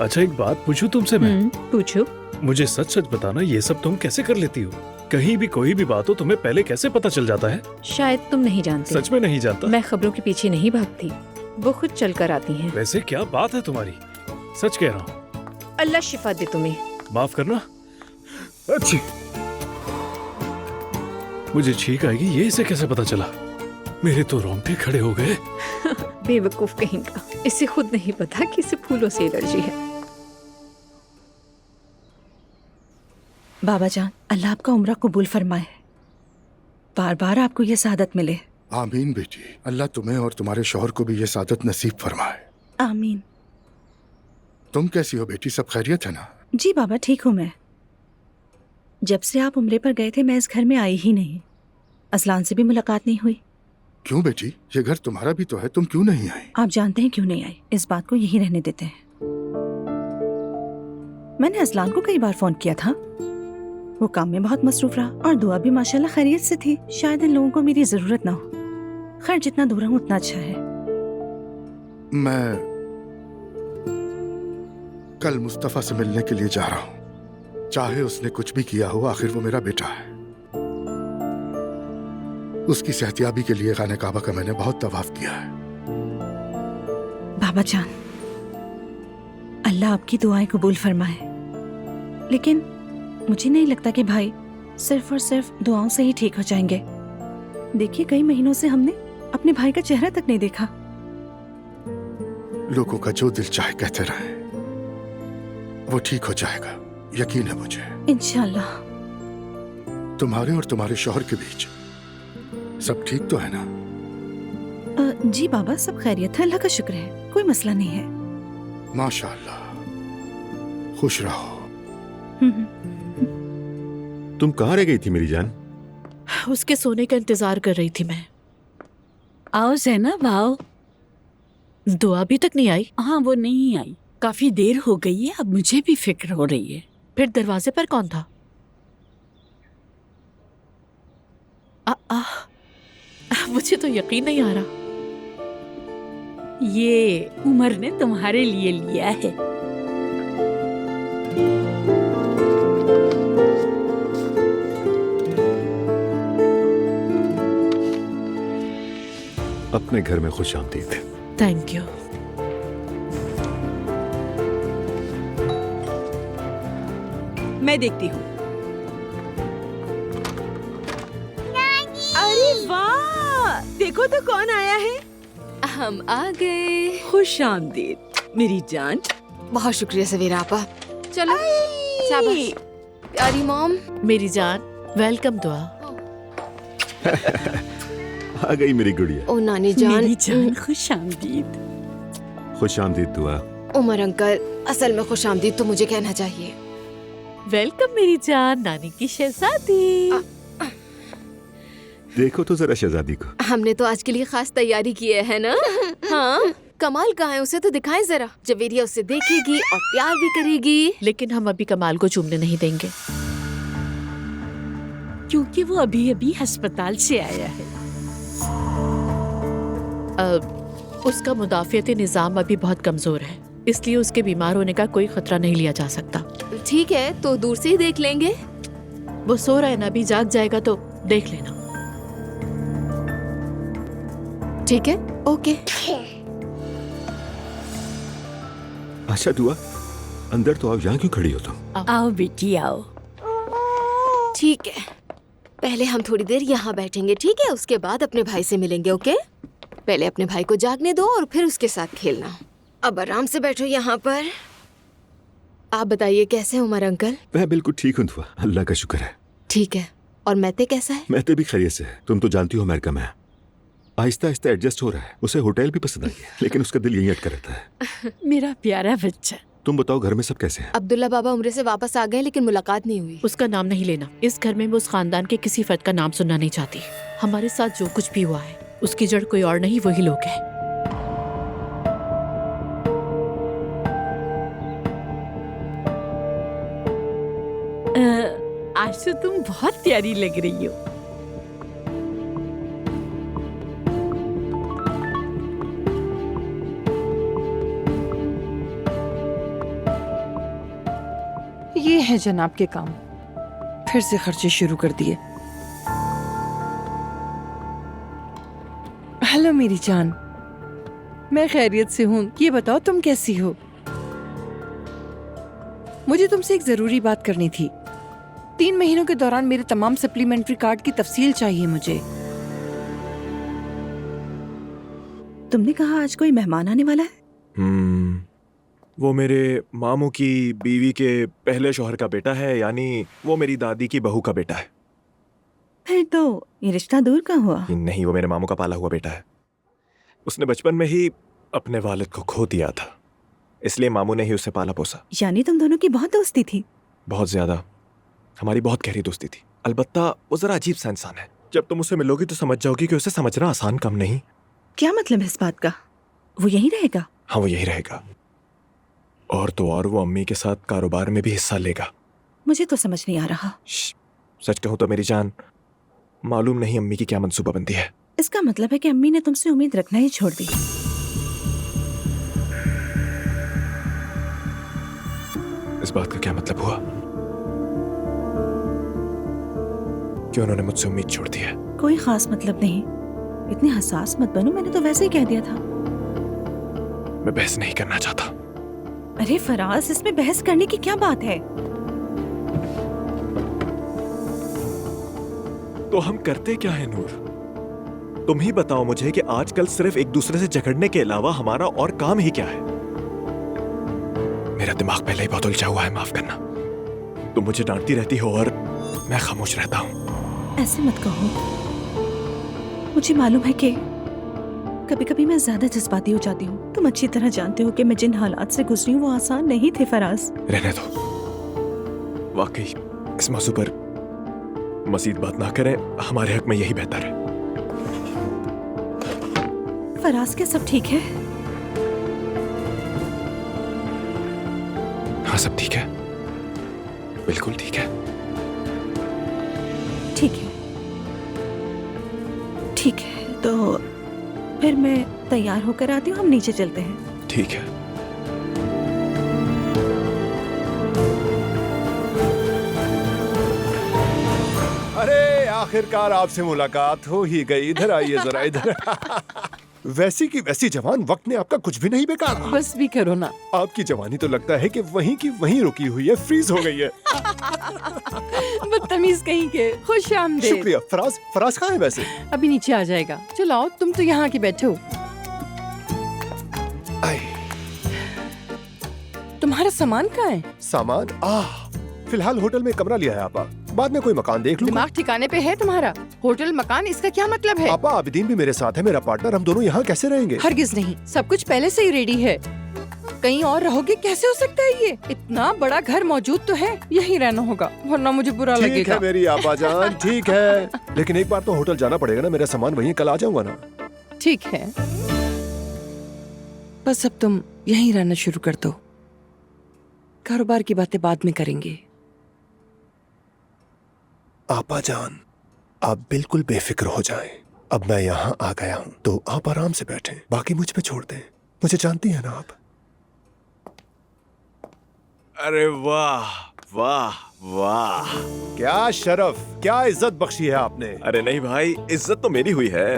अच्छा एक बात पूछूं तुमसे मैं? पूछो। मुझे सच सच बताना, ये सब तुम कैसे कर लेती हो? कहीं भी कोई भी बात हो तुम्हें पहले कैसे पता चल जाता है? शायद तुम नहीं जानते। सच में नहीं जानता। मैं खबरों के पीछे नहीं भागती, वो खुद चल कर आती हैं। वैसे क्या बात है तुम्हारी, सच कह रहा हूँ। अल्लाह शिफा दे तुम्हें। माफ करना। अच्छी, मुझे छींक आएगी, ये इसे कैसे पता चला? मेरे तो रोंगटे खड़े हो गए। बेवकूफ कहीं का, इसे खुद नहीं पता कि इसे फूलों से एलर्जी है। बाबा जान, अल्लाह आपका उम्र कबूल फरमाए, बार बार आपको ये सादत मिले। आमीन बेटी, अल्लाह तुम्हें और तुम्हारे शौहर को भी ये सादत नसीब फरमाए। आमीन। तुम कैसी हो बेटी, सब खैरियत है ना? जी बाबा ठीक हूँ मैं। जब से आप उम्रे पर गए थे मैं इस घर में आई ही नहीं। असलान से भी मुलाकात नहीं हुई। क्यों बेटी, ये घर तुम्हारा भी तो है, तुम क्यों नहीं आई? आप जानते हैं क्यों नहीं आई, इस बात को यही रहने देते हैं। मैंने असलान को कई बार फोन किया था, वो काम में बहुत मसरूफ रहा और दुआ भी माशाल्लाह खैरियत से थी। शायद इन लोगों को मेरी जरूरत ना हो। खैर जितना दूर हूँ उतना अच्छा है। मैं कल मुस्तफा से मिलने के लिए जा रहा हूँ। चाहे उसने कुछ भी किया हो, आखिर वो मेरा बेटा है। उसकी सेहतियाबी के लिए खाने काबा का मैंने बहुत तवाफ किया है। बाबा जान, अल्लाह आपकी दुआएं कबूल फरमाए। लेकिन मुझे नहीं लगता कि भाई सिर्फ और सिर्फ दुआओं से ही ठीक हो जाएंगे। देखिए कई महीनों से हमने अपने भाई का चेहरा तक नहीं देखा। लोगों का जो दिल चाहे कहते रहे, वो ठीक हो जाएगा, यकीन है मुझे। इंशाल्लाह। तुम्हारे और तुम्हारे शौहर के बीच सब ठीक तो है ना? जी बाबा, सब खैरियत है, अल्लाह का शुक्र है, कोई मसला नहीं है। माशाअल्लाह, खुश रहो। तुम कहाँ रह गई थी मेरी जान? उसके सोने का इंतजार कर रही थी मैं। आओ ज़ैनब आओ। दुआ अभी तक नहीं आई? हाँ वो नहीं आई, काफी देर हो गई है, अब मुझे भी फिक्र हो रही है। फिर दरवाजे पर कौन था? मुझे तो यकीन नहीं आ रहा। ये उमर ने तुम्हारे लिए लिया है। अपने घर में खुश आमदीद। Thank you. मैं देखती हूँ। अरे वाह, देखो तो कौन आया है। हम आ गए। खुश आमदीद मेरी जान। बहुत शुक्रिया सवेरा आपा। चलो शाबाश। प्यारी मॉम। मेरी जान, वेलकम दुआ। आ गई मेरी गुड़िया। ओ नानी जान। मेरी जान, खुश आमदीद। खुश आमदीद दुआ। उमर अंकल, असल में खुश आमदीद तो मुझे कहना चाहिए। वेलकम मेरी जान, नानी की शहजादी। देखो तो जरा शहजादी को। हमने तो आज के लिए खास तैयारी की है ना? हाँ, कमाल कहाँ है, उसे तो दिखाएं जरा। जवेरिया उसे देखेगी और प्यार भी करेगी। लेकिन हम अभी कमाल को चूमने नहीं देंगे, क्योंकि वो अभी अभी अस्पताल से आया है। उसका मुदाफियती निज़ाम अभी बहुत कमजोर है, इसलिए उसके बीमार होने का कोई खतरा नहीं लिया जा सकता। ठीक है, तो दूर से ही देख लेंगे। वो सो रहा है ना, अभी जाग जाएगा तो देख लेना। ठीक है, ओके। अच्छा दुआ, अंदर तो आओ, यहाँ क्यों खड़ी हो तुम? आओ बेटी आओ। ठीक है, पहले हम थोड़ी देर यहाँ बैठेंगे, ठीक है? उसके बाद अपने भाई से मिलेंगे, ओके? पहले अपने भाई को जागने दो और फिर उसके साथ खेलना। अब आराम से बैठो यहाँ पर। आप बताइए कैसे हैं उमर अंकल? मैं बिल्कुल ठीक हूँ दुआ, अल्लाह का शुक्र है। ठीक है, और मैते कैसा है? मैते भी खैरियत से है। तुम तो जानती हो अमेरिका में आहिस्ता आहिस्ता एडजस्ट हो रहा है। उसे होटल भी पसंद आई है, लेकिन उसका दिल यहीं अटका रहता है। मेरा प्यारा बच्चा। तुम बताओ घर में सब कैसे हैं? अब्दुल्ला बाबा उम्रे से वापस आ गए, लेकिन मुलाकात नहीं हुई। उसका नाम नहीं लेना। इस घर में मैं उस खानदान के किसी फर्द का नाम सुनना नहीं चाहती। हमारे साथ जो कुछ भी हुआ है, उसकी जड़ कोई और नहीं, वही लोग हैं। आज तो तुम बहुत प्यारी लग रही हो। ये है जनाब के काम। फिर से खर्चे शुरू कर दिए। हेलो मेरी जान, मैं खैरियत से हूँ। ये बताओ तुम कैसी हो? मुझे तुमसे एक जरूरी बात करनी थी। 3 महीनों के दौरान मेरे तमाम सप्लीमेंट्री कार्ड की तफसील चाहिए मुझे। तुमने कहा आज कोई मेहमान आने वाला है? वो मेरे मामू की बीवी के पहले शौहर का बेटा है, यानी वो मेरी दादी की बहू का बेटा है। फिर तो ये रिश्ता दूर का हुआ। नहीं, वो मेरे मामू का पाला हुआ बेटा है। उसने बचपन में ही अपने वालिद को खो दिया था, इसलिए मामू ने ही उसे पाला पोसा। यानी तुम दोनों की बहुत दोस्ती थी? बहुत ज्यादा, हमारी बहुत गहरी दोस्ती थी। अलबत्ता वो जरा अजीब सा इंसान है। जब तुम उसे मिलोगी तो समझ जाओगी कि उसे समझना आसान कम नहीं। क्या मतलब है इस बात का? वो यहीं रहेगा? हाँ, वो यही रहेगा। और तो और वो अम्मी के साथ कारोबार में भी हिस्सा लेगा। मुझे तो समझ नहीं आ रहा। सच कहूं तो मेरी जान, मालूम नहीं अम्मी की क्या मंसूबाबंदी है। इसका मतलब है कि अम्मी ने तुमसे उम्मीद रखना ही छोड़ दी। इस बात का क्या मतलब हुआ कि उन्होंने मुझसे उम्मीद छोड़ दी है? कोई खास मतलब नहीं। इतने हसास मत बनो, मैंने तो वैसे ही कह दिया था। मैं बहस नहीं करना चाहता। अरे फराज, इसमें बहस करने की क्या बात है? तो हम करते क्या है नूर? तुम ही बताओ मुझे कि आजकल सिर्फ एक दूसरे से झगड़ने के अलावा हमारा और काम ही क्या है? मेरा दिमाग पहले ही बहुत उलझा हुआ है, माफ करना। तुम मुझे डांटती रहती हो और मैं खामोश रहता हूँ। ऐसे मत कहो। मुझे मालूम है कि कभी कभी मैं ज्यादा जज्बाती हो जाती हूँ। तुम अच्छी तरह जानते हो कि मैं जिन हालात से गुजरी हूँ वो आसान नहीं थे फराज। रहने दो। वाकई इस मौजू पर मजीद बात ना करें, हमारे हक में यही बेहतर है। फराज, क्या सब ठीक है? हाँ, सब ठीक है, बिल्कुल ठीक है। ठीक है, ठीक है। तो फिर मैं तैयार होकर आती हूँ, हम नीचे चलते हैं। ठीक है। अरे आखिरकार आपसे मुलाकात हो ही गई। इधर आइए जरा, इधर। वैसी की वैसी जवान, वक्त ने आपका कुछ भी नहीं बिगाड़ा। बस भी करो ना। आपकी जवानी तो लगता है कि वहीं की वहीं रुकी हुई है, फ्रीज हो गई है। बदतमीज कहीं के। खुश आमदीद। शुक्रिया। फराज, फराज कहाँ है वैसे? अभी नीचे आ जाएगा। चलो आओ, तुम तो यहाँ के बैठे हो। तुम्हारा सामान कहाँ है? सामान? फिलहाल होटल में कमरा लिया है आपा, बाद में कोई मकान देख लूंगा। दिमाग ठिकाने पे है तुम्हारा? होटल मकान, इसका क्या मतलब है? आपा, आबिदीन भी मेरे साथ है, मेरा पार्टनर। हम दोनों यहाँ कैसे रहेंगे? हरगिज नहीं, सब कुछ पहले से ही रेडी है। कहीं और रहोगे? कैसे हो सकता है ये? इतना बड़ा घर मौजूद तो है, यहीं रहना होगा, वरना मुझे बुरा लगेगा। ठीक है मेरी आपा जान, ठीक है। लेकिन एक बार तो होटल जाना पड़ेगा ना, मेरा सामान वहीं, कल आ जाऊंगा ना। ठीक है, बस अब तुम यहीं रहना शुरू कर दो। कारोबार की बातें बाद में करेंगे। आपा जान, आप बिल्कुल बेफिक्र हो जाएं। अब मैं यहाँ आ गया हूँ तो आप आराम से बैठें, बाकी मुझ पे छोड़ दें। मुझे जानती हैं ना आप। अरे वाह वाह वाह, क्या शरफ, क्या इज्जत बख्शी है आपने। अरे नहीं भाई, इज्जत तो मेरी हुई है।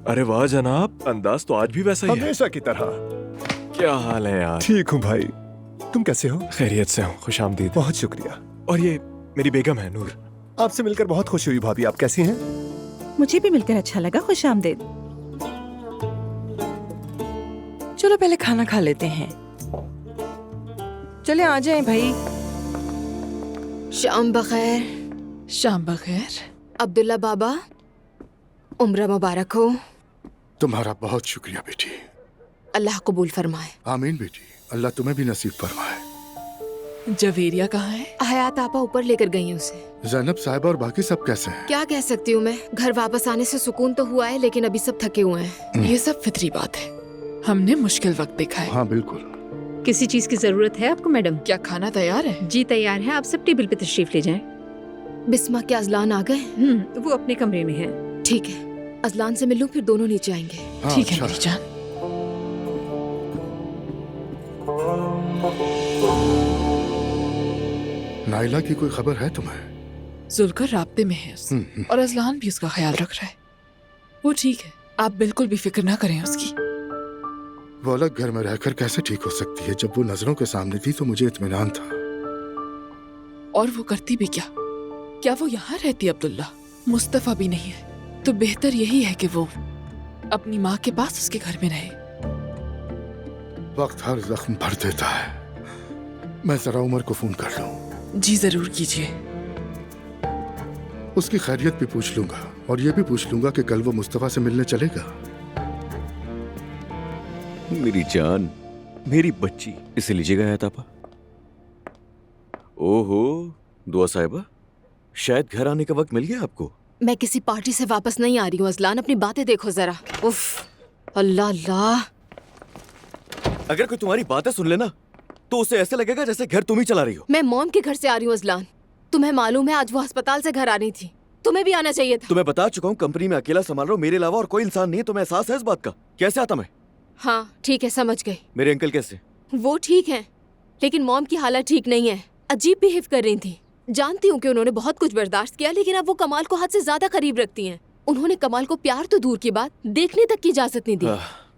अरे वाह जनाब, अंदाज तो आज भी वैसा ही है। हमेशा की तरह। क्या हाल है यार? ठीक हूँ भाई, तुम कैसे हो? खैरियत से हूँ, खुश आमदीद। बहुत शुक्रिया। और ये मेरी बेगम है नूर। आपसे मिलकर बहुत खुशी हुई भाभी, आप कैसी हैं? मुझे भी मिलकर अच्छा लगा, खुश आमदीद। चलो पहले खाना खा लेते हैं। चले आ जाएं भाई। शाम बखैर। शाम बखैर। अब्दुल्ला बाबा, उम्र मुबारक हो। तुम्हारा बहुत शुक्रिया बेटी। अल्लाह कबूल फरमाए। आमीन बेटी, अल्लाह तुम्हें भी नसीब फरमाए। जवेरिया कहाँ है? हयात आपा ऊपर लेकर गई हैं उसे। ज़ैनब साहिबा और बाकी सब कैसे हैं? क्या कह सकती हूँ मैं, घर वापस आने से सुकून तो हुआ है, लेकिन अभी सब थके हुए हैं। ये सब फितरी बात है, हमने मुश्किल वक्त देखा है। हाँ बिल्कुल। किसी चीज की जरूरत है आपको मैडम? क्या खाना तैयार है? जी तैयार है, आप सब टेबल पे तशरीफ ले जाएं। बिस्मा के अजलान आ गए? वो अपने कमरे में है। ठीक है, अजलान से मिल लूं, फिर दोनों नीचे आएंगे। ठीक है मेरी जान। नाइला की कोई खबर है तुम्हें? जुलकर राब्ते में है उससे, और अजलान भी उसका ख्याल रख रहा है। वो ठीक है, आप बिल्कुल भी फिक्र ना करें उसकी। वो अलग घर में रहकर कैसे ठीक हो सकती है? जब वो नजरों के सामने थी तो मुझे इत्मीनान था। और वो करती भी क्या वो यहाँ रहती? अब्दुल्ला, मुस्तफा भी नहीं है, तो बेहतर यही है कि वो अपनी माँ के पास उसके घर में रहे। वक्त हर जख्म भर देता है। मैं जरा उमर को फोन कर लूं। जी जरूर कीजिए। उसकी खैरियत भी पूछ लूंगा, और ये भी पूछ लूंगा कि कल वो मुस्तफा से मिलने चलेगा। मेरी जान, मेरी बच्ची, इसे लीजिएगा हयातापा। ओहो दुआ साहिबा, शायद घर आने का वक्त मिल गया आपको। मैं किसी पार्टी से वापस नहीं आ रही हूँ अजलान, अपनी बातें देखो जरा। उफ, अल्लाह अल्लाह। अगर कोई तुम्हारी बातें सुन लेना तो उसे ऐसे लगेगा जैसे घर तुम ही चला रही हो। मैं मॉम के घर से आ रही हूँ अजलान। तुम्हें मालूम है आज वो अस्पताल से घर आ रही थी, तुम्हें भी आना चाहिए था। तुम्हें बता चुका हूँ, कंपनी में अकेला संभाल रहा हूँ, मेरे अलावा और कोई इंसान नहीं है। तुम्हें एहसास है इस बात का? कैसे आता मैं? हाँ ठीक है, समझ गई। मेरे अंकल कैसे? वो ठीक है, लेकिन मॉम की हालत ठीक नहीं है। अजीब बिहेव कर रही थी। जानती हूँ कि उन्होंने बहुत कुछ बर्दाश्त किया, लेकिन अब वो कमाल को हद से ज्यादा करीब रखती हैं। उन्होंने कमाल को प्यार तो दूर की बात, देखने तक की इजाजत नहीं दी।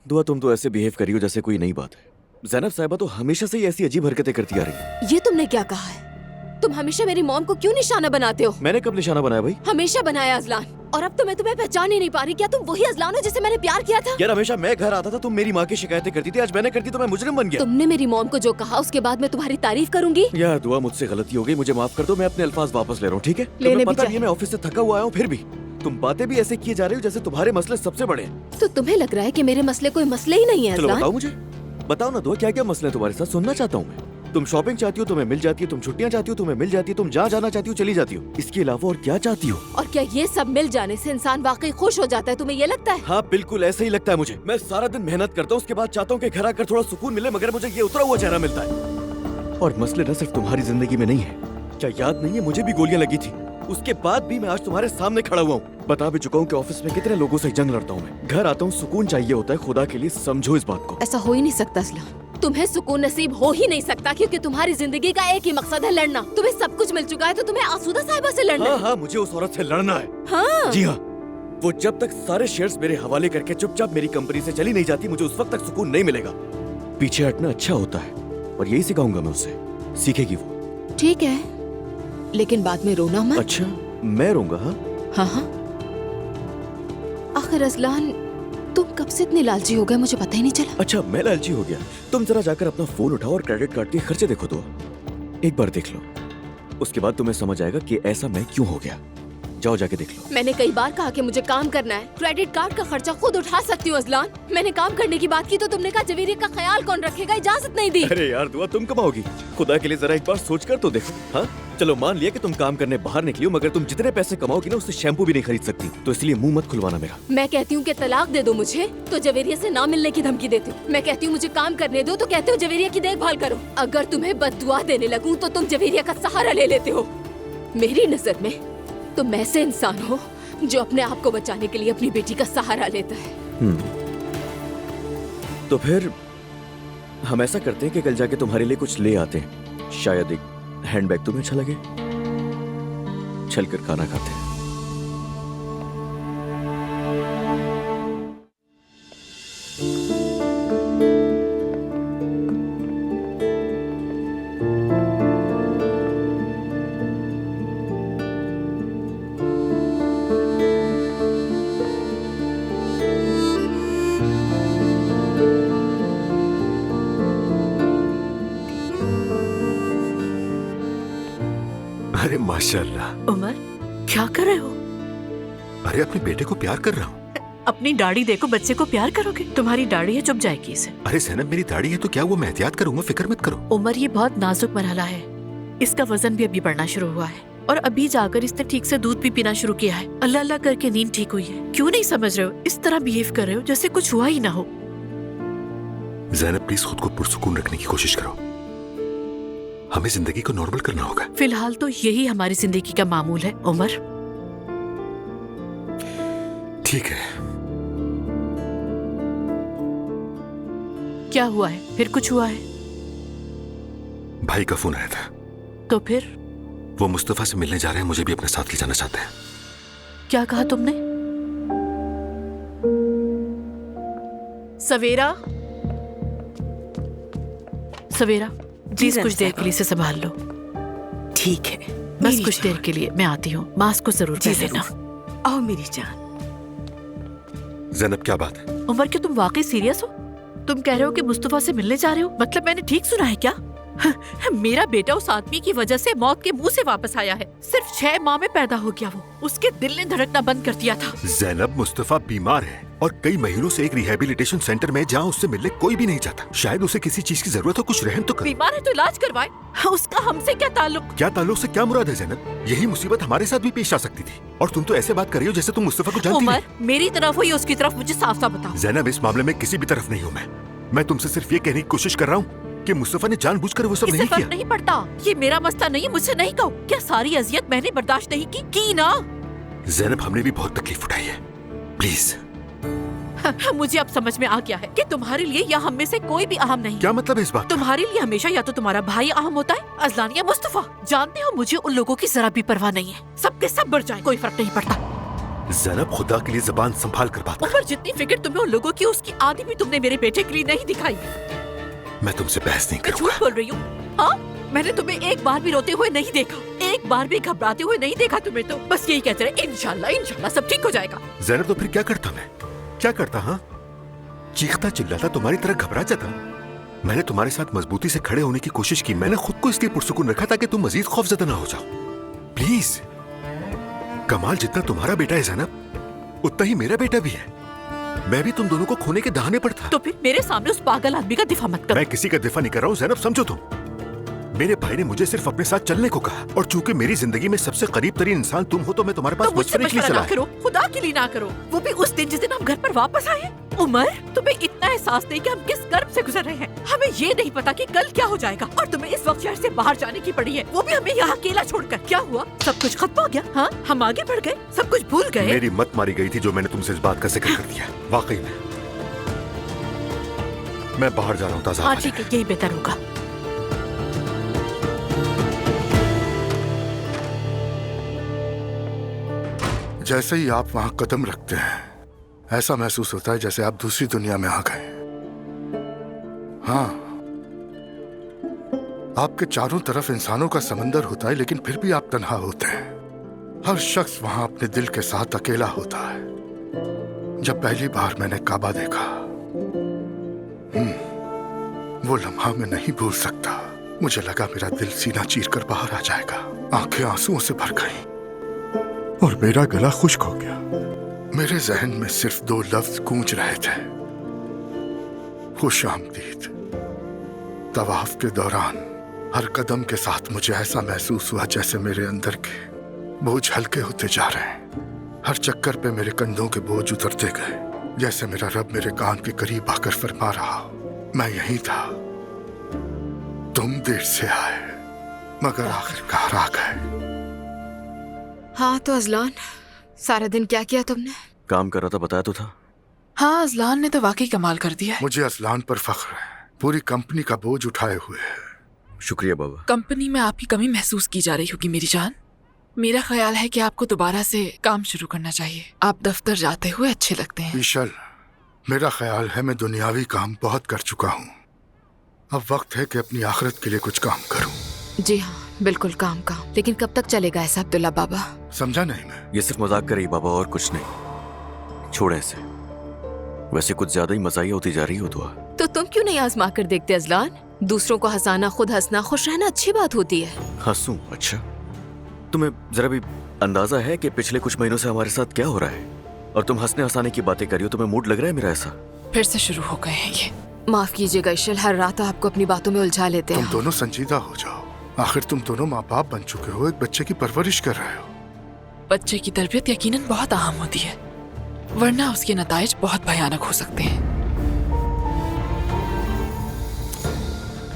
दुआ, तुम तो ऐसे बिहेव करी हो जैसे कोई नई बात है। ज़ैनब साहिबा तो हमेशा से ही ऐसी अजीब हरकतें करती आ रही है। ये तुमने क्या कहा है? तुम हमेशा मेरी मॉम को क्यों निशाना बनाते हो? मैंने कब निशाना बनाया भाई? हमेशा बनाया अजलान, और अब तो मैं तुम्हें पहचान ही नहीं पा रही। क्या तुम वही अजलान हो जिसे मैंने प्यार किया था? यार हमेशा मैं घर आता था, तुम मेरी माँ की शिकायतें करती थी, आज मैंने करती तो मैं मुजरिम बन गया। तुमने मेरी मॉम को जो कहा उसके बाद मैं तुम्हारी तारीफ करूंगी? यार दुआ, मुझसे गलती हो गई, मुझे माफ कर दो। मैं अपने अल्फाज वापस ले रहा हूँ, ठीक है? तुम्हें पता नहीं है मैं ऑफिस से थका हुआ आया हूँ, फिर भी तुम बातें भी ऐसे किए जा रहे हो जैसे तुम्हारे मसले सबसे बड़े हैं। तो तुम्हें लग रहा है कि मेरे मसले कोई मसले ही नहीं है? चलो बताओ मुझे, बताओ ना दुआ, क्या क्या मसले तुम्हारे साथ? सुनना चाहता हूँ मैं। तुम शॉपिंग चाहती हो, तुम्हें मिल जाती है। तुम छुट्टियां चाहती हो, तुम्हें मिल जाती है। तुम जहाँ जाना चाहती हो चली जाती हो। इसके अलावा और क्या चाहती हो? और क्या ये सब मिल जाने से इंसान वाकई खुश हो जाता है? तुम्हें ये लगता है? हाँ बिल्कुल ऐसे ही लगता है मुझे। मैं सारा दिन मेहनत करता हूँ, उसके बाद चाहता हूँ कि घर आकर थोड़ा सुकून मिले, मगर मुझे ये उतरा हुआ चेहरा मिलता है। और मसले न सिर्फ तुम्हारी जिंदगी में नहीं है। क्या याद नहीं है, मुझे भी गोलियां लगी थी, उसके बाद भी मैं आज तुम्हारे सामने खड़ा हुआ हूँ। बता भी चुका हूँ कि ऑफिस में कितने लोगों से जंग लड़ता हूँ मैं। घर आता हूँ, सुकून चाहिए होता है। खुदा के लिए समझो इस बात को। ऐसा हो ही नहीं सकता असलान। तुम्हें सुकून नसीब हो ही नहीं सकता क्योंकि तुम्हारी जिंदगी का एक ही मकसद है लड़ना। तुम्हें सब कुछ मिल चुका है तो तुम्हें आसूदा साहिबा से लड़ना है। हाँ, मुझे उस औरत से लड़ना है। हाँ। जी हाँ, वो जब तक सारे शेयर्स मेरे हवाले करके चुपचाप मेरी कंपनी से चली नहीं जाती, मुझे उस वक्त तक सुकून नहीं मिलेगा। पीछे हटना अच्छा होता है और यही सिखाऊंगा मैं उससे, सीखेगी वो। ठीक है, लेकिन बाद में रोना मत। अच्छा, मैं रोऊंगा? हाँ। आखिर असलान तुम कब से इतने लालची हो गए, मुझे पता ही नहीं चला। अच्छा, मैं लालची हो गया? तुम जरा जाकर अपना फोन उठाओ और क्रेडिट कार्ड के खर्चे देखो तो एक बार देख लो, उसके बाद तुम्हें समझ आएगा कि ऐसा मैं क्यों हो गया। जाओ जाके देख लो। मैंने कई बार कहा कि मुझे काम करना है, क्रेडिट कार्ड का खर्चा खुद उठा सकती हूँ असलान। मैंने काम करने की बात की तो तुमने कहा जवेरिया का ख्याल कौन रखेगा, इजाजत नहीं दी। अरे यार दुआ तुम कमाओगी, खुदा के लिए जरा एक बार सोच कर तो देखो। हाँ चलो, मान लिया कि तुम काम करने बाहर निकली हो, मगर तुम जितने पैसे कमाओगी ना उससे शैम्पू भी नहीं खरीद सकती, तो इसलिए मुंह मत खुलवाना मेरा। मैं कहती हूँ कि तलाक दे दो मुझे तो जवेरिया से ना मिलने की धमकी देती हूँ। मैं कहती हूँ मुझे काम करने दो तो कहते हो जवेरिया की देखभाल करो। अगर तुम्हें बद्दुआ देने लगूं तो तुम जवेरिया का सहारा ले लेते हो। मेरी नजर में तुम ऐसे इंसान हो जो अपने आप को बचाने के लिए अपनी बेटी का सहारा लेता है। तो फिर हम ऐसा करते हैं कि कल जाके तुम्हारे लिए कुछ ले आते हैं, शायद एक हैंडबैग तुम्हें अच्छा लगे, चलकर खाना खाते हैं। अरे माशाल्लाह। उमर, क्या कर रहे हो? अरे अपने बेटे को प्यार कर रहा हूँ। अपनी दाढ़ी देखो, बच्चे को प्यार करोगे? तुम्हारी दाढ़ी है, चुप जाएगी इसे। अरे ज़ैनब, मेरी दाढ़ी है तो क्या, वो मैं एहतियात करूंगा, फिक्र मत करो। उमर, ये बहुत नाजुक मरहला है, इसका वजन भी अभी बढ़ना शुरू हुआ है और अभी जाकर इसने ठीक से दूध भी पीना शुरू किया है। अल्लाह अल्लाह करके नींद ठीक हुई है। क्यों नहीं समझ रहे हो? इस तरह बिहेव कर रहे हो जैसे कुछ हुआ ही ना हो। ज़ैनब प्लीज खुद को पुरसुकून रखने की कोशिश करो, हमें जिंदगी को नॉर्मल करना होगा। फिलहाल तो यही हमारी जिंदगी का मामूल है उमर। ठीक है। क्या हुआ है? फिर कुछ हुआ है? भाई का फोन आया था। तो फिर? वो मुस्तफा से मिलने जा रहे हैं, मुझे भी अपने साथ ले जाना चाहते हैं। क्या कहा तुमने? सवेरा, सवेरा प्लीज कुछ देर के लिए इसे संभाल लो। ठीक है, बस कुछ देर के लिए, मैं आती हूँ। मास्क को जरूर पहन लेना। आओ मेरी जान। ज़ैनब क्या बात है? उमर, क्या तुम वाकई सीरियस हो? तुम कह रहे हो कि मुस्तफा से मिलने जा रहे हो? मतलब मैंने ठीक सुना है क्या? मेरा बेटा उस आदमी की वजह से मौत के मुंह से वापस आया है। सिर्फ 6 माह में पैदा हो गया वो। उसके दिल ने धड़कना बंद कर दिया था। ज़ैनब, मुस्तफा बीमार है और कई महीनों से एक रिहैबिलिटेशन सेंटर में, जहाँ उससे मिलने कोई भी नहीं चाहता। शायद उसे किसी चीज की जरूरत हो, कुछ रहम तो कर। बीमार है तो इलाज करवाए, उसका हमसे क्या ताल्लुक? क्या ताल्लुक से क्या मुराद है ज़ैनब? यही मुसीबत हमारे साथ भी पेश आ सकती थी और तुम तो ऐसे बात कर रही हो जैसे तुम मुस्तफा को जानती उमर, मेरी तरफ हो या उसकी तरफ, मुझे साफ साफ बताओ। ज़ैनब, इस मामले में किसी भी तरफ नहीं हूँ मैं तुमसे सिर्फ ये कहने की कोशिश कर रहा हूँ कि मुस्तफा ने जानबूझकर वो सब नहीं किया। नहीं पड़ता, ये मेरा मसला नहीं है, मुझसे नहीं कहो। क्या सारी अजियत मैंने बर्दाश्त नहीं की ना? ज़ैनब, हमने भी बहुत तकलीफ उठाई है, प्लीज। मुझे अब समझ में आ गया है कि तुम्हारे लिए या हम में से कोई भी अहम नहीं। क्या मतलब है इस बात? तुम्हारे लिए हमेशा या तो तुम्हारा भाई अहम होता है, अजलान या मुस्तफा। जानते हो, मुझे उन लोगों की जरा भी परवाह नहीं है। सबके सब बढ़ जाए, कोई फर्क नहीं पड़ता। ज़ैनब, खुदा के लिए जुबान संभाल कर बात कर। जितनी फिक्र तुम्हें उन लोगों की, उसकी आधी भी तुमने मेरे बेटे के लिए नहीं दिखाई। मैं तुमसे बहस नहीं करूंगा। झूठ बोल रही हूँ? हाँ, मैंने तुम्हें एक बार भी रोते हुए नहीं देखा, एक बार भी घबराते हुए नहीं देखा तुम्हें। तो बस यही कहते रहे, इंशाल्लाह इंशाल्लाह सब ठीक हो जाएगा। ज़ैनब, तो फिर क्या करता मैं? क्या करता? हाँ, चीखता चिल्लाता, तुम्हारी तरह घबरा जाता? मैंने तुम्हारे साथ मजबूती से खड़े होने की कोशिश की। मैंने खुद को इसलिए पुरसुकून रखा ताकि तुम मजीद खौफजदा ना हो जाओ। प्लीज, कमाल जितना तुम्हारा बेटा है ज़ैनब, उतना ही मेरा बेटा भी है। मैं भी तुम दोनों को खोने के दहाने पर था। तो फिर मेरे सामने उस पागल आदमी का दिफा मत करो। मैं किसी का दिफा नहीं कर रहा हूँ ज़ैनब, समझो तुम। मेरे भाई ने मुझे सिर्फ अपने साथ चलने को कहा और चूंकि मेरी जिंदगी में सबसे करीब तरीन इंसान तुम हो तो मैं तुम्हारे पास तो मुझसे बचपन के लिए मशवरा चला ना करो, खुदा के लिए ना करो। वो भी उस दिन जिस दिन हम घर पर वापस आए। उमर, तुम्हें इतना एहसास नहीं कि हम किस कर्ब से गुजर रहे हैं। हमें ये नहीं पता कि कल क्या हो जाएगा और तुम्हें इस वक्त शहर से बाहर जाने की पड़ी है, वो भी हमें यहाँ अकेला छोड़कर। क्या हुआ? सब कुछ खत्म हो गया? हाँ, हम आगे बढ़ गए, सब कुछ भूल गए। मेरी मत मारी गई थी जो मैंने तुमसे इस बात का जिक्र कर दिया। वाकई में मैं बाहर जा रहा हूँ ताज़ा। हाँ ठीक है, यही बेहतर होगा। जैसे ही आप वहां कदम रखते हैं ऐसा महसूस होता है जैसे आप दूसरी दुनिया में आ गए। हाँ, आपके चारों तरफ इंसानों का समंदर होता है लेकिन फिर भी आप तन्हा होते हैं। हर शख्स वहां अपने दिल के साथ अकेला होता है। जब पहली बार मैंने काबा देखा, वो लम्हा मैं नहीं भूल सकता। मुझे लगा मेरा दिल सीना चीर कर बाहर आ जाएगा। आंखें आंसुओं से भर गईं और मेरा गला खुश्क हो गया। मेरे जहन में सिर्फ 2 लफ्ज गूंज रहे थे, खुश आमदीद। तवाफ के दौरान हर कदम के साथ मुझे ऐसा महसूस हुआ जैसे मेरे अंदर के बोझ हल्के होते जा रहे हैं। हर चक्कर पे मेरे कंधों के बोझ उतरते गए, जैसे मेरा रब मेरे कान के करीब आकर फरमा रहा, मैं यहीं था, तुम देर से आए मगर आखिरकार आ गए। हाँ तो अजलान, सारा दिन क्या किया तुमने? काम कर रहा था, बताया तो था। हाँ, अजलान ने तो वाकई कमाल कर दिया है। मुझे अजलान पर फख्र है, पूरी कंपनी का बोझ उठाए हुए है। शुक्रिया बाबा। कंपनी में आपकी कमी महसूस की जा रही होगी मेरी जान। मेरा ख्याल है कि आपको दोबारा से काम शुरू करना चाहिए। आप दफ्तर जाते हुए अच्छे लगते हैं। ईशल, मेरा ख्याल है मैं दुनियावी काम बहुत कर चुका हूँ। अब वक्त है कि अपनी आखिरत के लिए कुछ काम करूँ। जी हाँ, बिल्कुल काम। लेकिन कब तक चलेगा ऐसा अब्दुल्ला बाबा? समझा नहीं मैं। ये सिर्फ मजाक कर रही बाबा, और कुछ नहीं। छोड़े इसे, वैसे कुछ ज्यादा ही मजाही होती जा रही हो तो तुम क्यों नहीं आजमा कर देखते अजलान? दूसरों को हंसाना, खुद हंसना, खुश रहना अच्छी बात होती है। हंसूं? अच्छा, तुम्हें जरा भी अंदाजा है कि पिछले कुछ महीनों से हमारे साथ क्या हो रहा है? और तुम हंसने हंसाने की बातें कर रही हो। तुम्हें मूड लग रहा है मेरा ऐसा? फिर से शुरू हो गए हैं ये। माफ कीजिएगा ईशल, हर रात आपको अपनी बातों में उलझा लेते हैं। तुम दोनों संजीदा हो जाओ। आखिर तुम दोनों माँ बाप बन चुके हो, एक बच्चे की परवरिश कर रहे हो। बच्चे की तरबियत यकीनन बहुत अहम होती है, वरना उसके नताइज बहुत भयानक हो सकते हैं।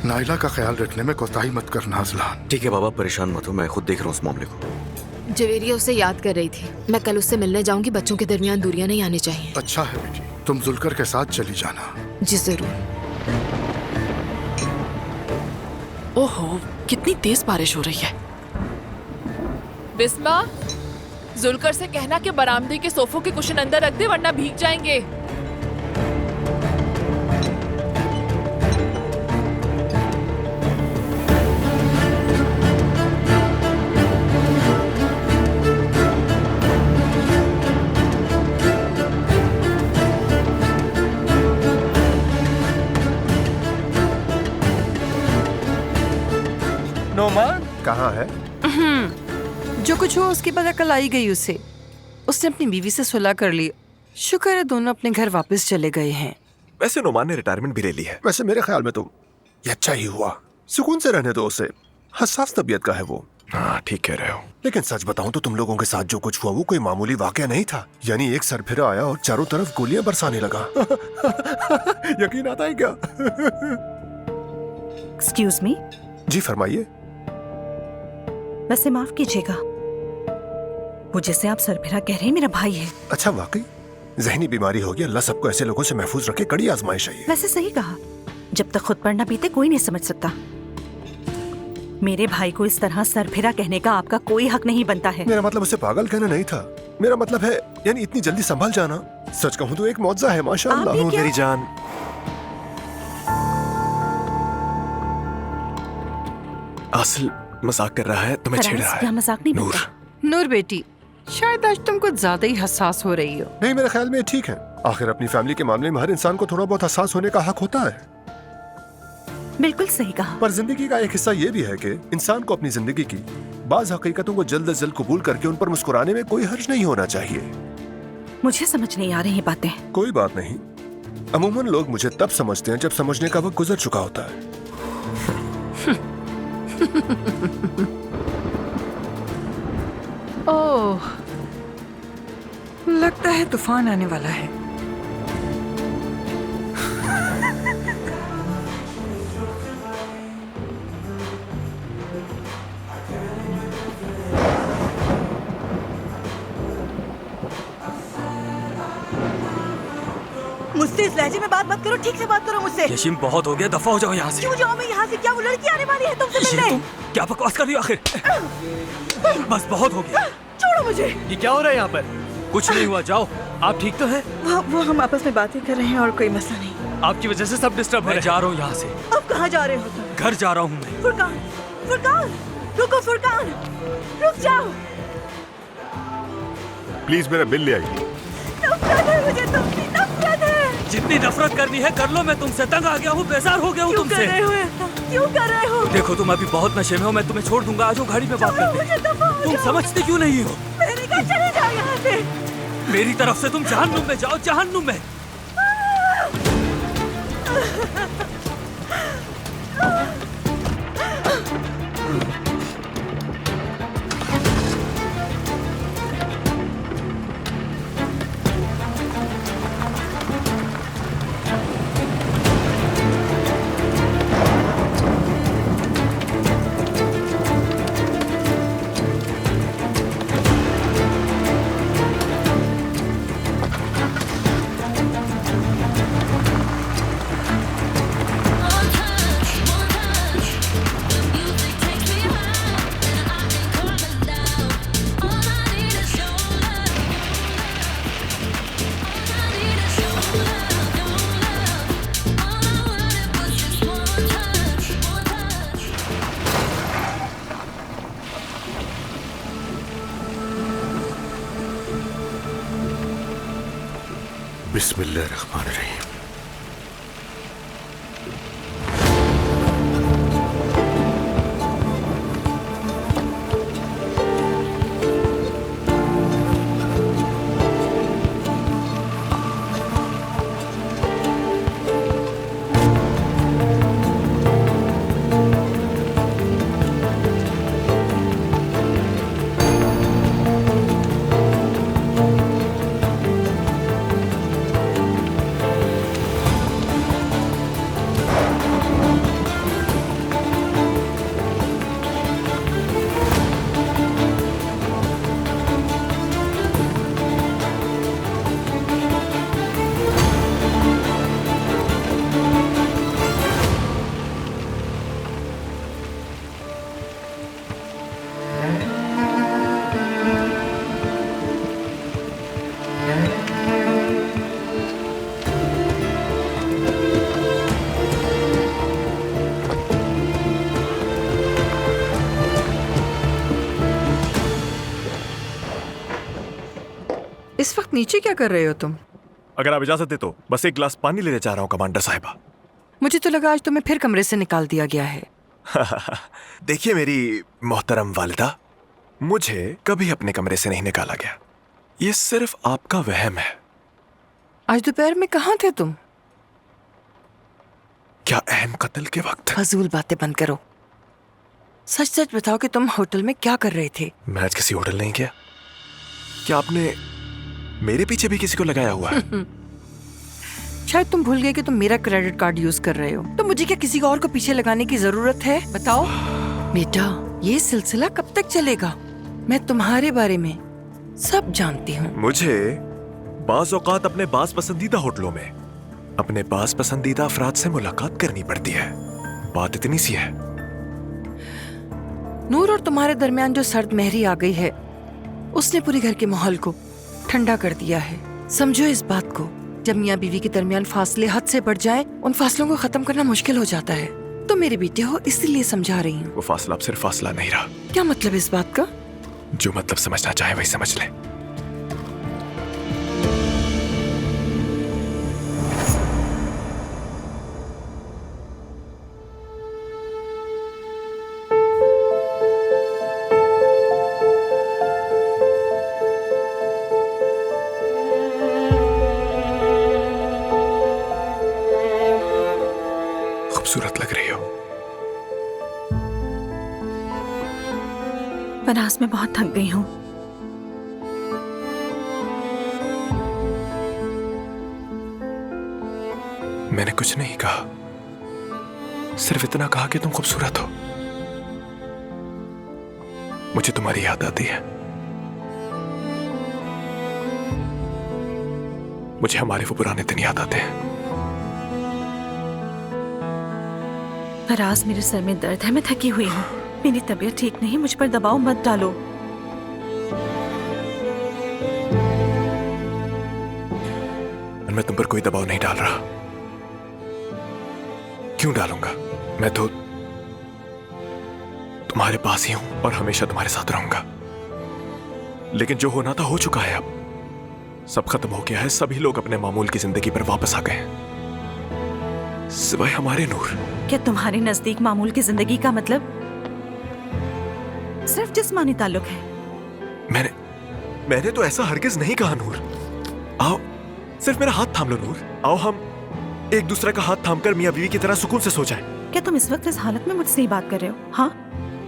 नाइला का ख्याल रखने में कोताही मत करना अजलान। ठीक है बाबा, परेशान मत हो, मैं खुद देख रहा हूँ उस मामले को। जवेरिया उसे याद कर रही थी। मैं कल उससे मिलने जाऊंगी। बच्चों के दरमियान दूरियां नहीं आनी चाहिए। अच्छा है बेटी, तुम जुलकर के साथ चली जाना। जी जरूर। ओहो, कितनी तेज बारिश हो रही है। बिस्मा, जुलकर से कहना कि बरामदे के सोफों के कुशन अंदर रख दे वरना भीग जाएंगे। नोमान कहाँ है? जो कुछ हो उसकी पता कल आई गई उसे। उसने अपनी बीवी से सुलह कर ली। शुक्र है दोनों अपने घर वापस चले गए हैं। वैसे नोमान ने रिटायरमेंट भी ले ली है। वैसे मेरे ख्याल में तो ये अच्छा ही हुआ। सुकून से रहने दो उसे, हसास तबीयत का है वो। हाँ ठीक कह रहे हो। लेकिन सच बताऊं तो तुम लोगों के साथ जो कुछ हुआ वो कोई मामूली वाकया नहीं था। यानी एक सरफिरा आया और चारों तरफ गोलियां बरसाने लगा। यकीन आता है क्या? Excuse me. जी फरमाइए। वैसे माफ कीजिएगा, वो जैसे आप सरफिरा कह रहे हैं मेरा भाई है। अच्छा वाकई? जहनी बीमारी होगी। अल्लाह सबको ऐसे लोगों से महफूज रखे। कड़ी आजमाइश है ये। वैसे सही कहा, जब तक खुद पर ना पीते कोई नहीं समझ सकता। मेरे भाई को इस तरह सरफिरा कहने का आपका कोई हक नहीं बनता है। मेरा मतलब उसे पागल कहना नहीं था। मेरा मतलब है यानी इतनी जल्दी संभल जाना। सच कहूँ तो एक मौजज़ा है माशाअल्लाह। मेरी जान, असल मजाक कर रहा है, तुम्हें छेड़ रहा है। मजाक नहीं नूर। नूर बेटी, शायद आज तुम कुछ ज्यादा ही हसास हो रही हो। नहीं, मेरे ख्याल में ठीक है। आखिर अपनी फैमिली के मामले में हर इंसान को थोड़ा बहुत हसास होने का हक होता है। बिल्कुल सही कहा। पर जिंदगी का एक हिस्सा ये भी है कि इंसान को अपनी जिंदगी की बाज हकीकतों को जल्द से जल्द कबूल करके उन पर मुस्कुराने में कोई हर्ज नहीं होना चाहिए। मुझे समझ नहीं आ रही बातें। कोई बात नहीं, अमूमन लोग मुझे तब समझते हैं जब समझने का वक्त गुजर चुका होता है। ओह, लगता है तूफान आने वाला है। मुझसे इस लहजे में बात मत करो, ठीक से बात करो मुझसे। यशीम बहुत हो गया, दफा हो जाओ यहाँ से। क्यों जाऊँ मैं यहाँ से? क्या वो लड़की आने वाली है तुमसे ये मिलने? तुम क्या बकवास कर रही हो आखिर? बस बहुत हो गया। छोड़ो मुझे। ये क्या हो रहा है यहाँ पर? कुछ नहीं हुआ, जाओ। आप ठीक तो हैं? वो हम आपस में बातें कर रहे हैं और कोई मसला नहीं। आपकी वजह से सब डिस्टर्ब हो रहे हैं। मैं जा रहा हूँ यहाँ से। अब कहाँ जा रहे हो तुम? घर जा रहा हूँ मैं। फुरकान, फुरकान, रुको फुरकान, रुक जाओ। प्लीज मेरा बिल ले आई। नफरत है मुझे तुमसे, नफरत है। जितनी नफरत करनी है कर लो, मैं तुमसे तंग आ गया हूँ, बेजार हो गया हूँ तुमसे। क्यों कर रहे हो ऐसा? क्यों कर रहे हो? देखो तुम अभी बहुत नशे में हो, मैं तुम्हें छोड़ दूंगा। आ जाओ गाड़ी में बात करते हैं। तुम समझती क्यों नहीं हो? मैंने कहा चले जाओ यहाँ से। मेरी तरफ से तुम जहन्नुम में जाओ, जहन्नुम में। बिस्मिल्लाहिर्रहमानिर्रहीम। इस वक्त नीचे क्या कर रहे हो तुम? अगर आप इजाजत दे तो बस एक गिलास पानी लेने जा रहा हूँ कमांडर साहिबा। मुझे तो लगा आज तुम्हें फिर कमरे से निकाल दिया गया है। देखिए मेरी मोहतरम वालिदा, मुझे कभी अपने कमरे से नहीं निकाला गया। ये सिर्फ आपका वहम है। आज दोपहर में कहाँ थे तुम? क्या अहम कत्ल के वक्त? फजूल बातें बंद करो। सच सच बताओ कि तुम होटल में क्या कर रहे थे? मैं आज किसी होटल नहीं गया। क्या आपने मेरे पीछे भी किसी को लगाया हुआ है? शायद तुम भूल गए कि तुम मेरा क्रेडिट कार्ड यूज कर रहे हो। तो मुझे क्या किसी और को पीछे लगाने की जरूरत है? बताओ बेटा, ये सिलसिला कब तक चलेगा? मैं तुम्हारे बारे में सब जानती हूँ। मुझे बाज़ औक़ात अपने बास पसंदीदा होटलों में अपने बास पसंदीदा अफराद से मुलाकात करनी पड़ती है। बात इतनी सी है। नूर और तुम्हारे दरमियान जो सर्द मेहरी आ गई है, उसने पूरे घर के माहौल को ठंडा कर दिया है। समझो इस बात को, जब मियाँ बीवी के दरमियान फासले हद से बढ़ जाएं, उन फासलों को खत्म करना मुश्किल हो जाता है। तो मेरे बेटे हो, इसलिए समझा रही हूँ। वो फासला अब सिर्फ फासला नहीं रहा। क्या मतलब इस बात का? जो मतलब समझना चाहे वही समझ ले। खूबसूरत लग रही हो। बनास में बहुत थक गई हूँ। मैंने कुछ नहीं कहा, सिर्फ इतना कहा कि तुम खूबसूरत हो। मुझे तुम्हारी याद आती है। मुझे हमारे वो पुराने दिन याद आते हैं। फराज, मेरे सर में दर्द है, मैं थकी हुई हूँ, मेरी तबीयत ठीक नहीं, मुझ पर दबाव मत डालो। मैं तुम पर कोई दबाव नहीं डाल रहा। क्यों डालूंगा? मैं तो तुम्हारे पास ही हूं और हमेशा तुम्हारे साथ रहूंगा। लेकिन जो होना था हो चुका है, अब सब खत्म हो गया है। सभी लोग अपने मामूल की जिंदगी पर वापस आ गए हैं, सिवाय हमारे नूर। क्या तुम्हारे नजदीक मामूल की जिंदगी का मतलब सिर्फ जिस्मानी ताल्लुक है? मैंने तो ऐसा हरगिज नहीं कहा नूर। आओ, सिर्फ मेरा हाथ थाम लो नूर। आओ हम एक दूसरे का हाथ थामकर मियां बीवी की तरह सुकून से सो जाएं। क्या तुम इस वक्त इस हालत में मुझसे ही बात कर रहे हो? हाँ,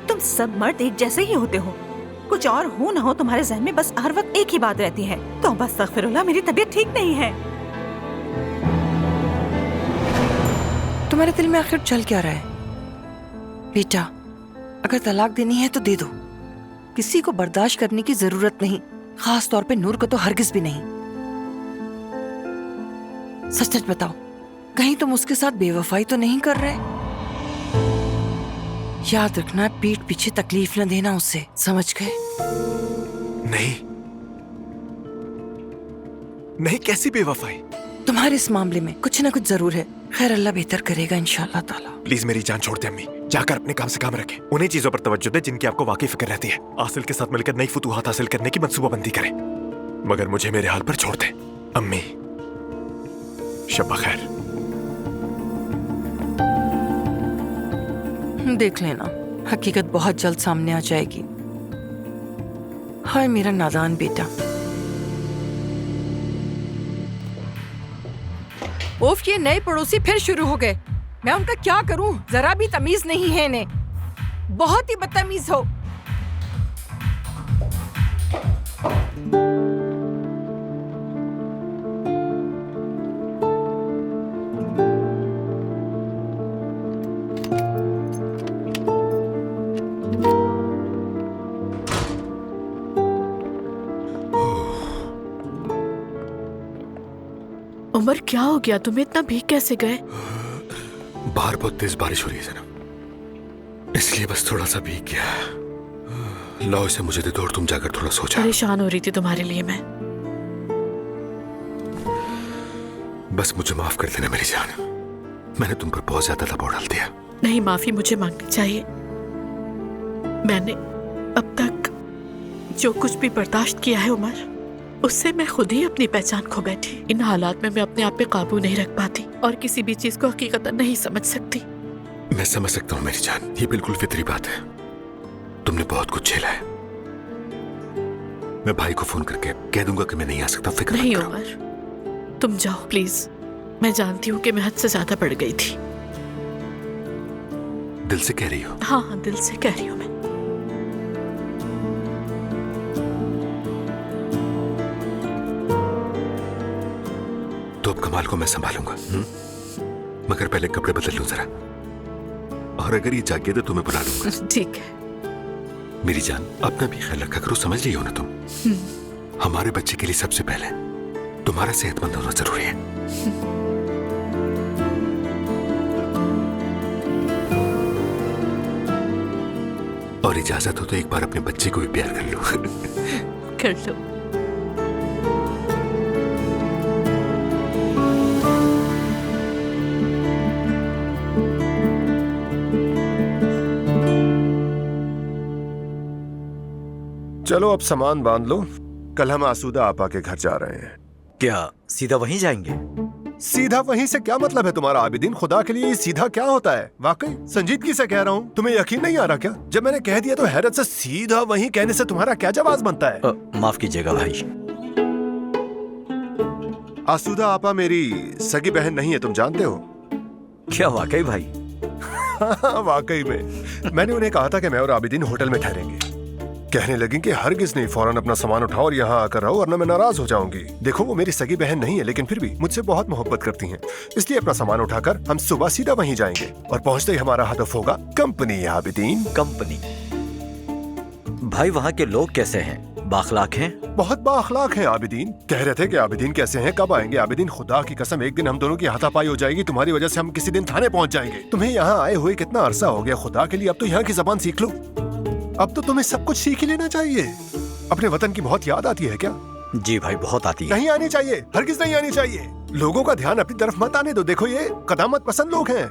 तुम सब मर्द एक जैसे ही होते हो, कुछ और हो ना हो तुम्हारे जहन में बस हर वक्त एक ही बात रहती है, तो बस अस्तगफिरुल्लाह, मेरी तबीयत ठीक नहीं है। तुम्हारे दिल में आखिर चल क्या रहा है? बेटा, अगर तलाक देनी है तो दे दो, किसी को बर्दाश्त करने की जरूरत नहीं, खास तौर पे नूर को तो हरगिज भी नहीं। सच सच बताओ, कहीं तुम उसके साथ बेवफाई तो नहीं कर रहे? याद रखना, पीठ पीछे तकलीफ न देना उसे, समझ गए? नहीं, कैसी बेवफाई? तुम्हारे इस मामले में कुछ ना कुछ जरूर है, खैर अल्लाह बेहतर करेगा इंशाअल्लाह ताला। प्लीज मेरी जान छोड़ दे अम्मी, जाकर अपने काम से काम रखें। उन्हीं चीजों पर तवज्जो दे जिनकी आपको वाकई फिक्र रहती है। आसिल के साथ मिलकर नई फुतूहात हासिल करने की मंसूबाबंदी करें, मगर मुझे मेरे हाल पर छोड़ दे। अम्मी, शब्बा खैर। देख लेना, हकीकत बहुत जल्द सामने आ जाएगी। हाय मेरा नादान बेटा। उफ, ये नए पड़ोसी फिर शुरू हो गए। मैं उनका क्या करूं? जरा भी तमीज नहीं है इन्हें, बहुत ही बदतमीज हो। उमर, क्या हो गया? तुम्हें इतना भीग कैसे गए? बाहर बहुत तेज बारिश हो रही है जनाब, इसलिए बस थोड़ा सा भीग गया। लाओ इसे मुझे दे दो और तुम जाकर थोड़ा सो जाओ। परेशान हो रही थी तुम्हारे लिए मैं। बस मुझे माफ कर देना मेरी जान, मैंने तुम पर बहुत ज्यादा दबाव डाल दिया। नहीं, माफी मुझे मांगनी चाहिए। मैंने अब तक जो कुछ भी बर्दाश्त किया है उमर, उससे मैं खुद ही अपनी पहचान खो बैठी। इन हालात में मैं अपने आप पे काबू नहीं रख पाती और किसी भी चीज को हकीकतन नहीं समझ सकती। मैं समझ सकता हूँ मेरी जान, ये बिल्कुल फितरी बात है। तुमने बहुत कुछ झेला है। मैं भाई को फोन करके कह दूंगा कि मैं नहीं आ सकता, फिक्र नहीं उमर, तुम जाओ प्लीज। मैं जानती हूँ कि मैं हद से ज्यादा बढ़ गई थी। दिल से कह रही हो? हाँ, दिल से कह रही हूँ मैं। तो अब कमाल को मैं संभालूंगा, मगर पहले कपड़े बदल लूं जरा, और अगर ये जागे तो तुम्हें बुला लूंगा। ठीक है मेरी जान, अपना भी ख्याल रखा करो, समझ रही हो ना तुम? हमारे बच्चे के लिए सबसे पहले तुम्हारा सेहतमंद होना जरूरी है। और इजाजत हो तो एक बार अपने बच्चे को भी प्यार कर लो। कर लो। चलो अब सामान बांध लो, कल हम आसूदा आपा के घर जा रहे हैं। क्या सीधा वहीं जाएंगे? सीधा वहीं से क्या मतलब है तुम्हारा आबिदीन? खुदा के लिए ये सीधा क्या होता है? वाकई संजीदगी से कह रहा हूँ, तुम्हें यकीन नहीं आ रहा क्या? जब मैंने कह दिया तो हैरत से सीधा वहीं कहने से तुम्हारा क्या जवाब बनता है? माफ कीजिएगा भाई। आसूदा आपा मेरी सगी बहन नहीं है, तुम जानते हो। क्या वाकई भाई? वाकई में। मैंने उन्हें कहा था कि मैं और आबिदीन होटल में ठहरेंगे। कहने लगी कि हरगिज नहीं, फौरन अपना सामान उठाओ और यहाँ आकर रहो वरना मैं नाराज हो जाऊंगी। देखो वो मेरी सगी बहन नहीं है, लेकिन फिर भी मुझसे बहुत मोहब्बत करती हैं, इसलिए अपना सामान उठाकर हम सुबह सीधा वहीं जाएंगे और पहुंचते ही हमारा हदफ होगा कंपनी। आबिदीन, कंपनी? भाई वहाँ के लोग कैसे हैं? बाखलाक हैं। बहुत बाअखलाक हैं आबिदीन। कह रहे थे कि आबिदीन कैसे हैं, कब आएंगे आबिदीन? खुदा की कसम एक दिन हम दोनों की हाथापाई हो जाएगी, तुम्हारी वजह से हम किसी दिन थाने पहुंच जाएंगे। तुम्हें यहाँ आए हुए कितना अरसा हो गया, खुदा के लिए अब तो यहाँ की जबान सीख लो। अब तो तुम्हें सब कुछ सीख ही लेना चाहिए। अपने वतन की बहुत याद आती है क्या? जी भाई, बहुत आती है। नहीं आनी चाहिए, हरगिज नहीं आनी चाहिए। लोगों का ध्यान अपनी तरफ मत आने दो। देखो ये कदामत पसंद लोग हैं,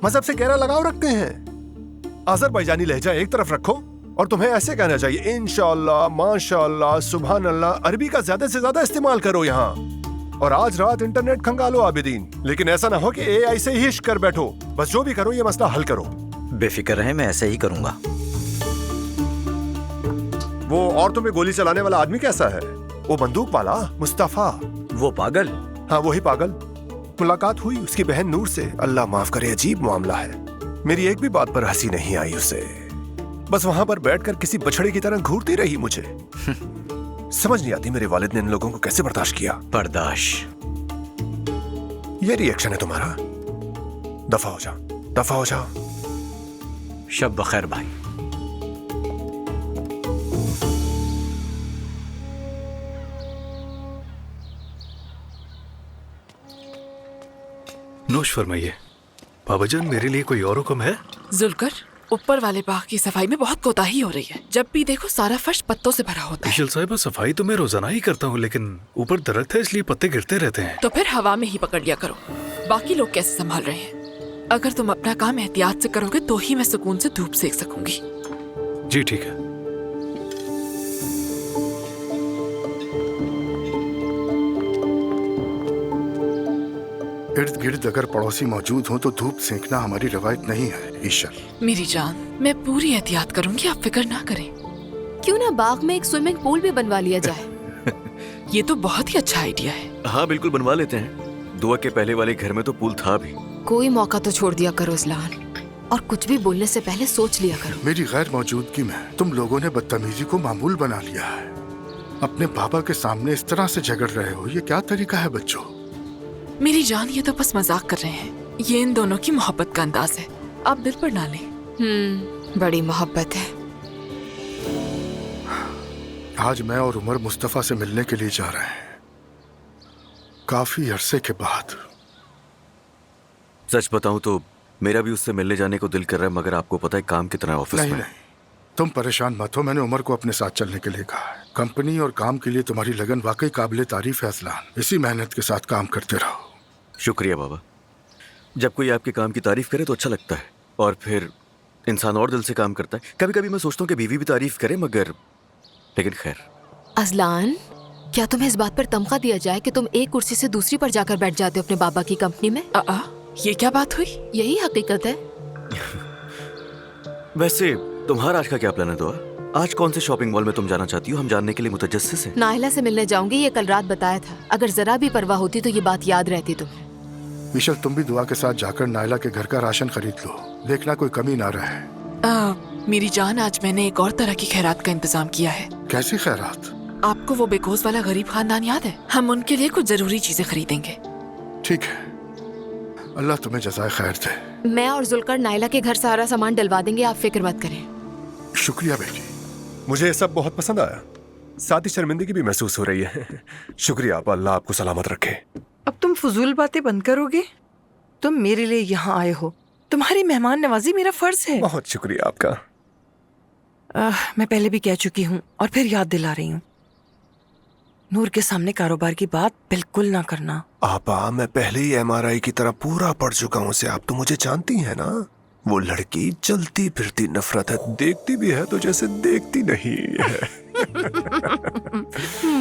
मजहब से गहरा लगाव रखते हैं। अजरबैजानी लहजा एक तरफ रखो और तुम्हें ऐसे कहना चाहिए इंशाअल्लाह, माशाअल्लाह, सुभान अल्लाह। अरबी का ज्यादा से ज्यादा इस्तेमाल करो यहाँ। और आज रात इंटरनेट खंगालो आबिदीन, लेकिन ऐसा ना हो कि एआई से ही इश्क कर बैठो। बस जो भी करो ये मसला हल करो। बेफिक्र रहे, मैं ऐसे ही करूंगा। वो और तुम्हें गोली चलाने वाला आदमी कैसा है? वो बंदूक वाला मुस्तफा? वो पागल? हाँ वही पागल। मुलाकात हुई उसकी बहन नूर से, अल्लाह माफ करे अजीब मामला है। मेरी एक भी बात पर हंसी नहीं आई उसे। बस वहां पर बैठकर किसी बछड़े की तरह घूरती रही मुझे। समझ नहीं आती मेरे वालिद ने इन लोगों को कैसे बर्दाश्त किया। बर्दाश्त? ये रिएक्शन है तुम्हारा? दफा हो जाओ, दफा हो जाओ। शब बखैर भाई। नोश फरमाइए। बाबाजान, मेरे लिए कोई और हुक्म है? जुलकर, ऊपर वाले बाग की सफाई में बहुत कोताही हो रही है। जब भी देखो सारा फर्श पत्तों से भरा होता है। इशल साहिबा, सफाई तो मैं रोजाना ही करता हूँ, लेकिन ऊपर दरख्त है इसलिए पत्ते गिरते रहते हैं। तो फिर हवा में ही पकड़ लिया करो। बाकी लोग कैसे संभाल रहे हैं? अगर तुम अपना काम एहतियात से करोगे तो ही मैं सुकून से धूप सेक सकूंगी। जी ठीक है। इर्द गिर्द अगर पड़ोसी मौजूद हो तो धूप सेंकना हमारी रवायत नहीं है ईशल। मेरी जान, मैं पूरी एहतियात करूंगी, आप फिक्र ना करें। क्यों ना बाग में एक स्विमिंग पूल भी बनवा लिया जाए? ये तो बहुत ही अच्छा आइडिया है। हाँ बिल्कुल बनवा लेते हैं। दुआ के पहले वाले घर में तो पूल था भी। कोई मौका तो छोड़ दिया करो इस्लान, और कुछ भी बोलने से पहले सोच लिया करो। मेरी गैर मौजूदगी में तुम लोगों ने बदतमीजी को मामूल बना लिया है। अपने पापा के सामने इस तरह से झगड़ रहे हो, ये क्या तरीका है बच्चों? मेरी जान, ये तो बस मजाक कर रहे हैं। ये इन दोनों की मोहब्बत का अंदाज है, आप दिल पर ना लें। बड़ी मोहब्बत है। आज मैं और उमर मुस्तफा से मिलने के लिए जा रहे हैं, काफी अरसे के बाद। सच बताऊं तो मेरा भी उससे मिलने जाने को दिल कर रहा है, मगर आपको पता है काम कितना है ऑफिस में। नहीं, तुम परेशान मत हो। मैंने उमर को अपने साथ चलने के लिए कहा है। कंपनी और काम के लिए तुम्हारी लगन वाकई काबिले तारीफ है असलान। इसी मेहनत के साथ काम करते रहो। शुक्रिया बाबा। जब कोई आपके काम की तारीफ करे तो अच्छा लगता है, और फिर इंसान और दिल से काम करता है। कभी कभी मैं सोचता हूँ कि बीवी भी तारीफ करे, मगर लेकिन खैर। अजलान, क्या तुम्हें इस बात पर तमगा दिया जाए कि तुम एक कुर्सी से दूसरी पर जाकर बैठ जाते हो अपने बाबा की कंपनी में? ये क्या बात हुई? यही हकीकत है। वैसे तुम्हारा आज का क्या प्लान है दुआ? आज कौन से शॉपिंग मॉल में तुम जाना चाहती हो? हम जानने के लिए मुतजस्सिस हैं। नाहिला से मिलने जाऊंगी, ये कल रात बताया था। अगर जरा भी परवाह होती तो ये बात याद रहती तुम्हें। ईशल, तुम भी दुआ के साथ जाकर नाइला के घर का राशन खरीद लो, देखना कोई कमी ना रहे। मेरी जान, आज मैंने एक और तरह की खैरात का इंतजाम किया है। कैसी खैरात? आपको वो बेकोस वाला गरीब खानदान याद है? हम उनके लिए कुछ जरूरी चीजें खरीदेंगे। ठीक है, अल्लाह तुम्हें जज़ाए खैर दे। मैं और जुलकर नाइला के घर सारा सामान डलवा देंगे, आप फिक्र मत करें। शुक्रिया बेटी। मुझे ये सब बहुत पसंद आया, साथ ही शर्मिंदगी भी महसूस हो रही है। शुक्रिया आपा, अल्लाह आपको सलामत रखे। अब तुम फजूल बातें बंद करोगे? तुम मेरे लिए यहाँ आए हो, तुम्हारी मेहमान नवाजी मेरा फर्ज है। बहुत शुक्रिया आपका। मैं पहले भी कह चुकी हूँ और फिर याद दिला रही हूँ, नूर के सामने कारोबार की बात बिल्कुल ना करना। आपा, मैं पहले ही MRI की तरह पूरा पढ़ चुका हूँ उसे। आप तो मुझे जानती हैं ना। वो लड़की चलती फिरती नफरत है, देखती भी है तो जैसे देखती नहीं है।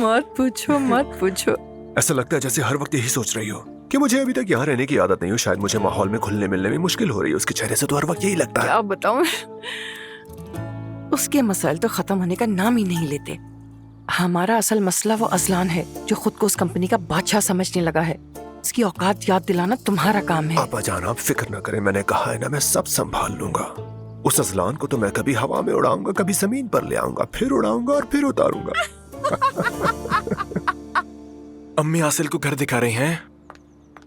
मत पूछो, मत पूछो। ऐसा लगता है जैसे हर वक्त यही सोच रही हो कि मुझे अभी तक यहाँ रहने की आदत नहीं हो। शायद मुझे माहौल में घुलने मिलने में मुश्किल हो रही है। उसके चेहरे से तो हर वक्त यही लगता है। क्या बताऊं, उसके मसाइल तो खत्म होने का नाम ही नहीं लेते। हमारा असल मसला वो अजलान है जो खुद को उस कंपनी का बादशाह समझने लगा है। उसकी औकात याद दिलाना तुम्हारा काम है। आपा जान, आप फिक्र न करें, मैंने कहा है ना, मैं सब संभाल लूंगा। उस अजलान को तो मैं कभी हवा में उड़ाऊंगा, कभी जमीन पर ले आऊंगा, फिर उड़ाऊंगा और फिर उतारूंगा। अम्मी आसिल को घर दिखा रही हैं,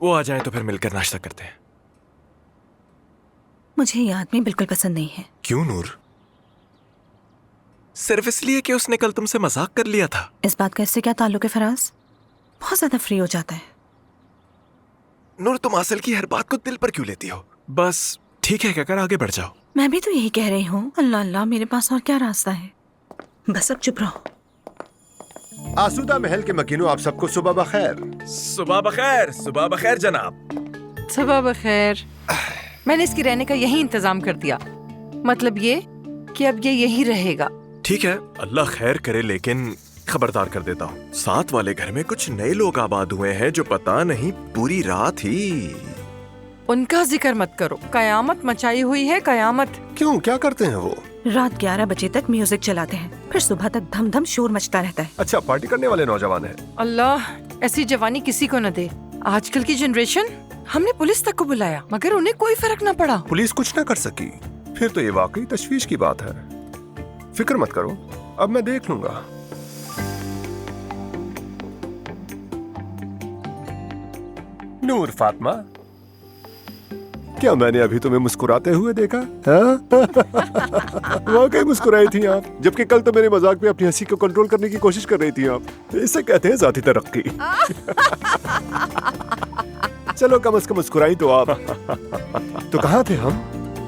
वो आ जाए तो फिर मिलकर नाश्ता करते हैं। मुझे ये आदमी बिल्कुल पसंद नहीं है। क्यों नूर? सिर्फ इसलिए कि उसने कल तुमसे मजाक कर लिया था। इस बात का इससे क्या ताल्लुक है फराज? बहुत ज्यादा फ्री हो जाता है। नूर, तुम आसिल की हर बात को दिल पर क्यों लेती हो? बस ठीक है कहकर आगे बढ़ जाओ। मैं भी तो यही कह रही हूँ। अल्लाह अल्लाह, मेरे पास और क्या रास्ता है। बस अब चुप रहो। आसूदा महल के मकीनों, आप सबको सुबह बखैर। सुबह बखैर, सुबह बखैर जनाब। सुबह बखैर। मैंने इसके रहने का यही इंतजाम कर दिया। मतलब ये कि अब ये यही रहेगा। ठीक है, अल्लाह खैर करे, लेकिन खबरदार कर देता हूँ, साथ वाले घर में कुछ नए लोग आबाद हुए हैं जो पता नहीं पूरी रात ही। उनका जिक्र मत करो, कयामत मचाई हुई है, कयामत। क्यों, क्या करते हैं वो? रात 11 बजे तक म्यूजिक चलाते हैं, फिर सुबह तक धम धम शोर मचता रहता है। अच्छा, पार्टी करने वाले नौजवान हैं। अल्लाह ऐसी जवानी किसी को न दे। आजकल की जनरेशन। हमने पुलिस तक को बुलाया मगर उन्हें कोई फर्क न पड़ा। पुलिस कुछ न कर सकी? फिर तो ये वाकई तशवीश की बात है। फिक्र मत करो, अब मैं देख लूंगा। नूर फातिमा, क्या मैंने अभी तुम्हें मुस्कुराते हुए देखा? वाकई मुस्कुराई थी आप, जबकि कल तो मेरे मजाक में अपनी हंसी को कंट्रोल करने की कोशिश कर रही थी आप। इसे कहते हैं जाती तरक्की। चलो, कम से कम मुस्कुराई तो आप। तो कहाँ थे हम?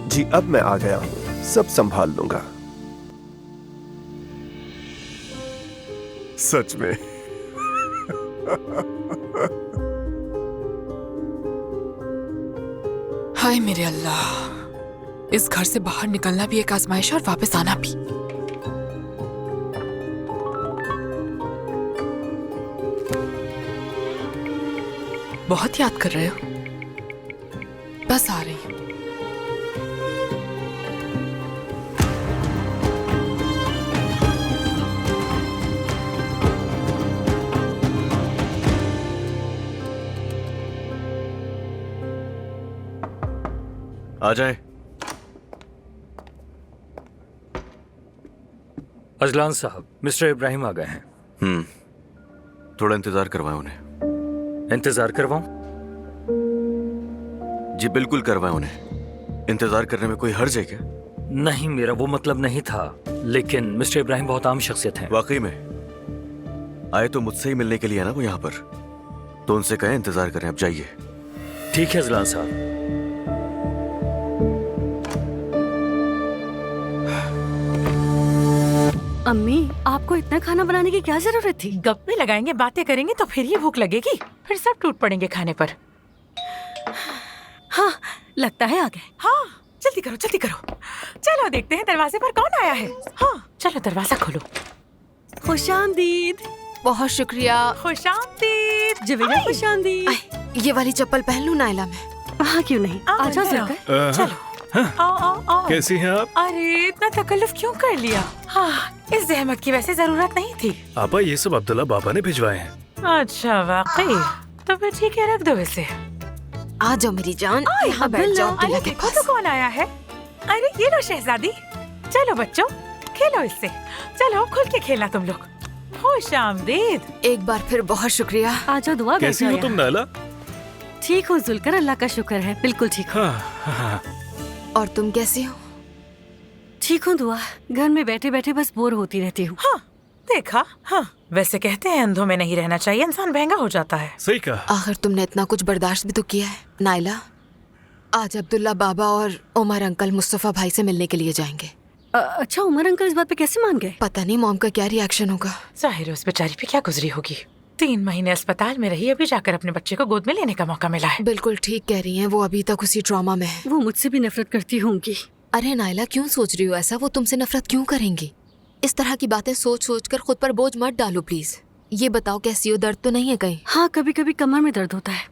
जी, अब मैं आ गया हूँ, सब संभाल लूंगा। सच में। हाय मेरे अल्लाह, इस घर से बाहर निकलना भी एक आजमाइश और वापस आना भी। बहुत याद कर रहे हो? बस आ रही हूँ। आ जाए। अजलान साहब, मिस्टर इब्राहिम आ गए हैं। थोड़ा इंतजार करवाएं उन्हें। इंतजार करवाऊं? जी बिल्कुल करवाएं उन्हें। इंतजार करने में कोई हर्ज है क्या? नहीं, मेरा वो मतलब नहीं था, लेकिन मिस्टर इब्राहिम बहुत आम शख्सियत हैं। वाकई में आए तो मुझसे ही मिलने के लिए है ना वो यहाँ पर, तो उनसे कहें इंतजार करें। अब जाइए। ठीक है अजलान साहब। अम्मी, आपको इतना खाना बनाने की क्या जरूरत थी? गप्पे लगाएंगे, बातें करेंगे तो फिर ये भूख लगेगी, फिर सब टूट पड़ेंगे खाने पर। हाँ, लगता है आ गए। हाँ, जल्दी करो जल्दी करो। चलो देखते हैं दरवाजे पर कौन आया है। हाँ चलो दरवाजा खोलो। खुशामदीद। बहुत शुक्रिया। खुशामदीद। जवेदा खुशामदीद। ये वाली चप्पल पहन लूं नाइला में? हाँ क्यों नहीं, आ जाओ जुलकर। चलो। आओ आओ आओ। कैसी हैं आप? अरे इतना तकल्लुफ क्यों कर लिया? हाँ, इस जहमत की वैसे जरूरत नहीं थी। आपा, ये सब अब्दुल्ला बाबा ने भिजवाए हैं। अच्छा वाकई? तो फिर ठीक है, रख दो इसे। आ जाओ मेरी जान, यहाँ बैठ जाओ। अरे देखो तो कौन आया है। अरे ये लो शहजादी। चलो बच्चों, खेलो इससे। चलो खुल के खेलना तुम लोग। खुशामदीद। एक बार फिर बहुत शुक्रिया। आ जाओ, दुआ बैठो। कैसी हो तुम नाला? ठीक हो जुलकर, अल्लाह का शुक्र है, बिल्कुल ठीक हो। हाँ। और तुम कैसी हो? ठीक हूँ दुआ। घर में बैठे बैठे बस बोर होती रहती हूँ। हाँ देखा। हाँ वैसे कहते हैं अंधों में नहीं रहना चाहिए, इंसान महंगा हो जाता है। सही कहा। आखिर तुमने इतना कुछ बर्दाश्त भी तो किया है। नाइला, आज अब्दुल्ला बाबा और उमर अंकल मुस्तफा भाई से मिलने के लिए जाएंगे। अच्छा, उमर अंकल इस बात पे कैसे मान गए? पता नहीं मॉम का क्या रिएक्शन होगा। जाहिर उस बेचारी पे क्या गुजरी होगी। 3 महीने अस्पताल में रही, अभी जाकर अपने बच्चे को गोद में लेने का मौका मिला है। बिल्कुल ठीक कह रही हैं, वो अभी तक उसी ट्रॉमा में है। वो मुझसे भी नफरत करती होंगी। अरे नाइला, क्यों सोच रही हो ऐसा? वो तुमसे नफरत क्यों करेंगी? इस तरह की बातें सोच सोच कर खुद पर बोझ मत डालो प्लीज। ये बताओ कैसी हो, दर्द तो नहीं है कहीं? हाँ, कभी कभी कमर में दर्द होता है।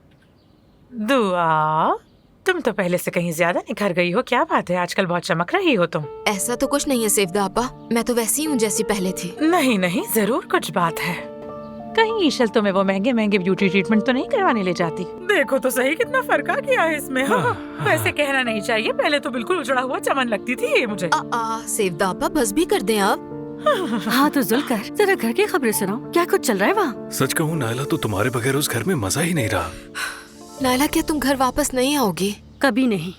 दुआ, तुम तो पहले से कहीं ज्यादा निखर गई हो। क्या बात है, आजकल बहुत चमक रही हो तुम। ऐसा तो कुछ नहीं है सेफदा आपा, मैं तो वैसी हूँ जैसी पहले थी। नहीं नहीं, जरूर कुछ बात है। कहीं ईशल तुम्हें वो महंगे महंगे ब्यूटी ट्रीटमेंट तो नहीं करवाने ले जाती? देखो तो सही कितना फर्क आ गया है इसमें। हाँ, वैसे कहना नहीं चाहिए, पहले तो बिल्कुल उजड़ा हुआ चमन लगती थी ये मुझे। सेफदा आपा बस भी कर दें आप। हाँ तो जुलकर, जरा घर की खबरें सुनाओ, क्या कुछ चल रहा है वहाँ? सच कहूँ नायला, तो तुम्हारे बगैर उस घर में मजा ही नहीं रहा। नायला, क्या तुम घर वापस नहीं आओगी? कभी नहीं।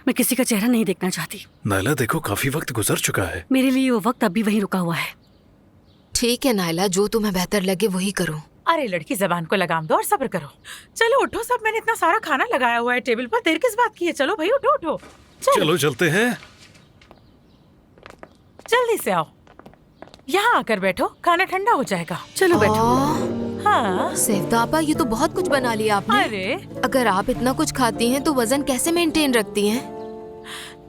मैं किसी का चेहरा नहीं देखना चाहती। नायला देखो, काफी वक्त गुजर चुका है। मेरे लिए वो वक्त अभी वहीं रुका हुआ है। ठीक है नायला, जो तुम्हें बेहतर लगे वही करो। अरे लड़की, जबान को लगाम दो और सब्र करो। चलो उठो सब, मैंने इतना सारा खाना लगाया हुआ है टेबल पर, देर किस बात की है? चलो भाई उठो उठो। चलो चलते हैं। जल्दी से आओ, यहाँ आकर बैठो, खाना ठंडा हो जाएगा। चलो बैठो। हाँ सेफ्तापा, ये तो बहुत कुछ बना लिया आपने। अरे अगर आप इतना कुछ खाती हैं तो वजन कैसे मेंटेन रखती हैं?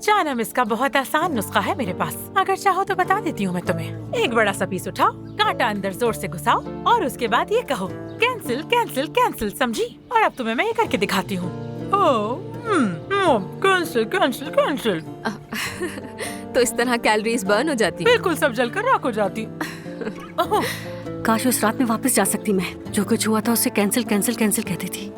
जानम, इसका बहुत आसान नुस्खा है मेरे पास, अगर चाहो तो बता देती हूँ मैं तुम्हें। एक बड़ा सा पीस उठाओ, कांटा अंदर जोर से घुसाओ और उसके बाद ये कहो कैंसिल कैंसिल कैंसिल, समझी? और अब तुम्हें मैं ये करके दिखाती हूँ। Cancel cancel cancel. तो इस तरह कैलोरीज बर्न हो जाती? बिल्कुल, सब जलकर राख हो जाती। काश उस रात में वापस जा सकती मैं। जो कुछ हुआ था उसे कैंसिल कैंसिल कैंसिल कहती थी।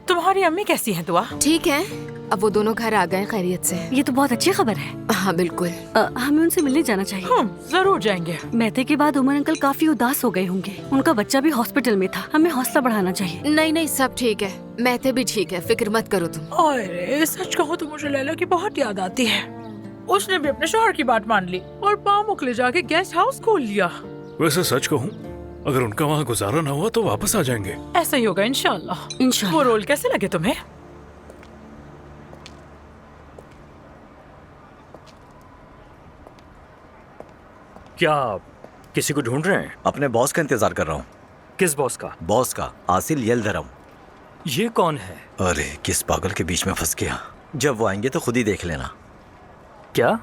तुम्हारी अम्मी कैसी है दुआ? ठीक है, अब वो दोनों घर आ गए खैरियत से। ये तो बहुत अच्छी खबर है। हाँ बिल्कुल। हमें उनसे मिलने जाना चाहिए। जरूर जाएंगे। मैथे के बाद उमर अंकल काफी उदास हो गए होंगे। उनका बच्चा भी हॉस्पिटल में था, हमें हौसला बढ़ाना चाहिए। नहीं नहीं, सब ठीक है, मैथे भी ठीक है, फिक्र मत करो तुम। अरे सच कहूँ तो मुझे लैला की बहुत याद आती है। उसने भी अपने शौहर की बात मान ली और पामुक ले जाके गेस्ट हाउस खोल लिया। वैसे सच कहूँ, अगर उनका वहाँ गुजारा ना हुआ तो वापस आ जाएंगे। ऐसा ही होगा इंशाल्लाह। इंशाल्लाह। वो रोल कैसे लगे तुम्हें? क्या आप किसी को ढूंढ रहे हैं? अपने बॉस का इंतजार कर रहा हूँ। किस बॉस का? बॉस का, आसिल येल्दरम। ये कौन है? अरे किस पागल के बीच में फंस गया। जब वो आएंगे तो खुद ही देख लेना। क्या?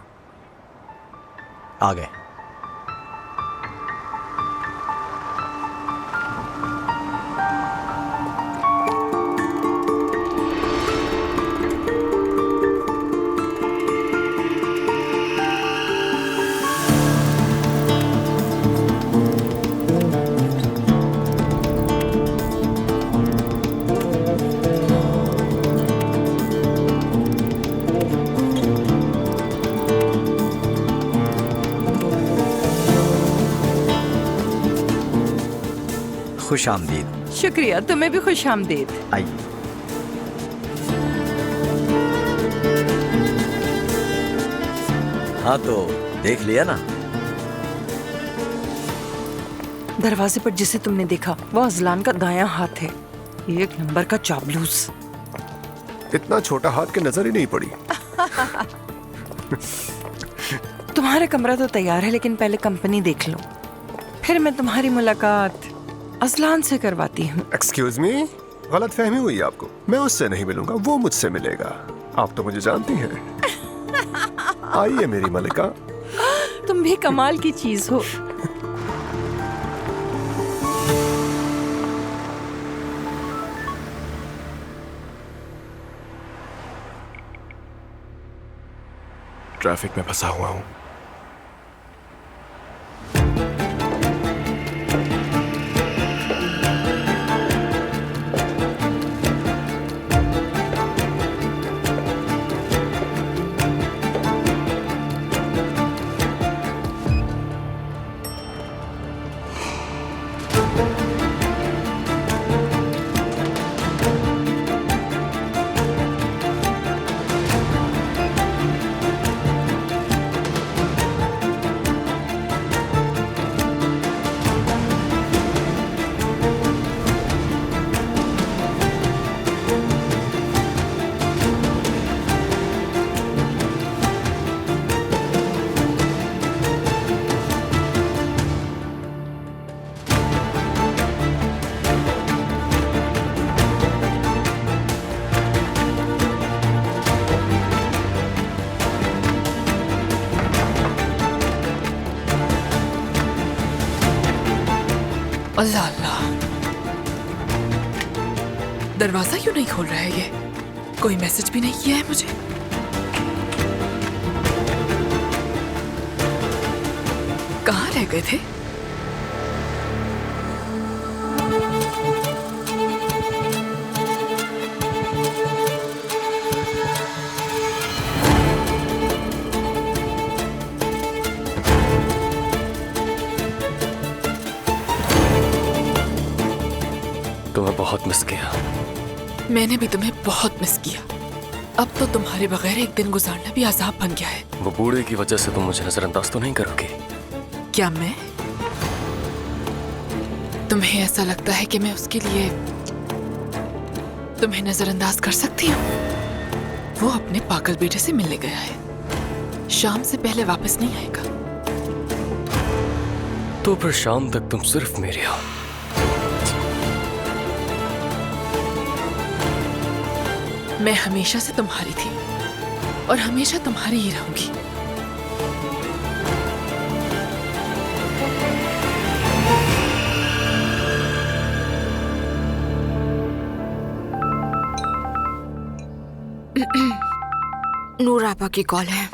आ गए। खुश आमदीद। शुक्रिया, तुम्हें भी खुश आमदीद। आइए। हाँ तो देख लिया ना? दरवाजे पर जिसे तुमने देखा वो अजलान का दायां हाथ है। एक नंबर का चापलूस। इतना छोटा हाथ के नजर ही नहीं पड़ी। तुम्हारा कमरा तो तैयार है, लेकिन पहले कंपनी देख लो, फिर मैं तुम्हारी मुलाकात अजलान से करवाती हूँ। एक्सक्यूज मी, गलत फहमी हुई आपको। मैं उससे नहीं मिलूंगा, वो मुझसे मिलेगा। आप तो मुझे जानती हैं। आइए मेरी मलिका। तुम भी कमाल की चीज हो। ट्रैफिक में फंसा हुआ हूँ। अल्लाह अल्लाह, दरवाजा क्यों नहीं खोल रहा है ये? कोई मैसेज भी नहीं किया है मुझे। कहाँ रह गए थे? तुम्हें बहुत मिस किया। मैंने भी तुम्हें बहुत मिस किया। अब तो तुम्हारे बगैर एक दिन गुजारना भी अजाब बन गया है। वो बूढ़े की वजह से तुम मुझे नजरअंदाज तो नहीं करोगे? क्या मैं? तुम्हें ऐसा लगता है कि मैं उसके लिए तुम्हें नजरअंदाज कर सकती हूँ? वो अपने पागल बेटे से मिलने गया है, शाम से पहले वापस नहीं आएगा। तो फिर शाम तक तुम सिर्फ मेरी हो। मैं हमेशा से तुम्हारी थी और हमेशा तुम्हारी ही रहूंगी। नूर आपा की कॉल है।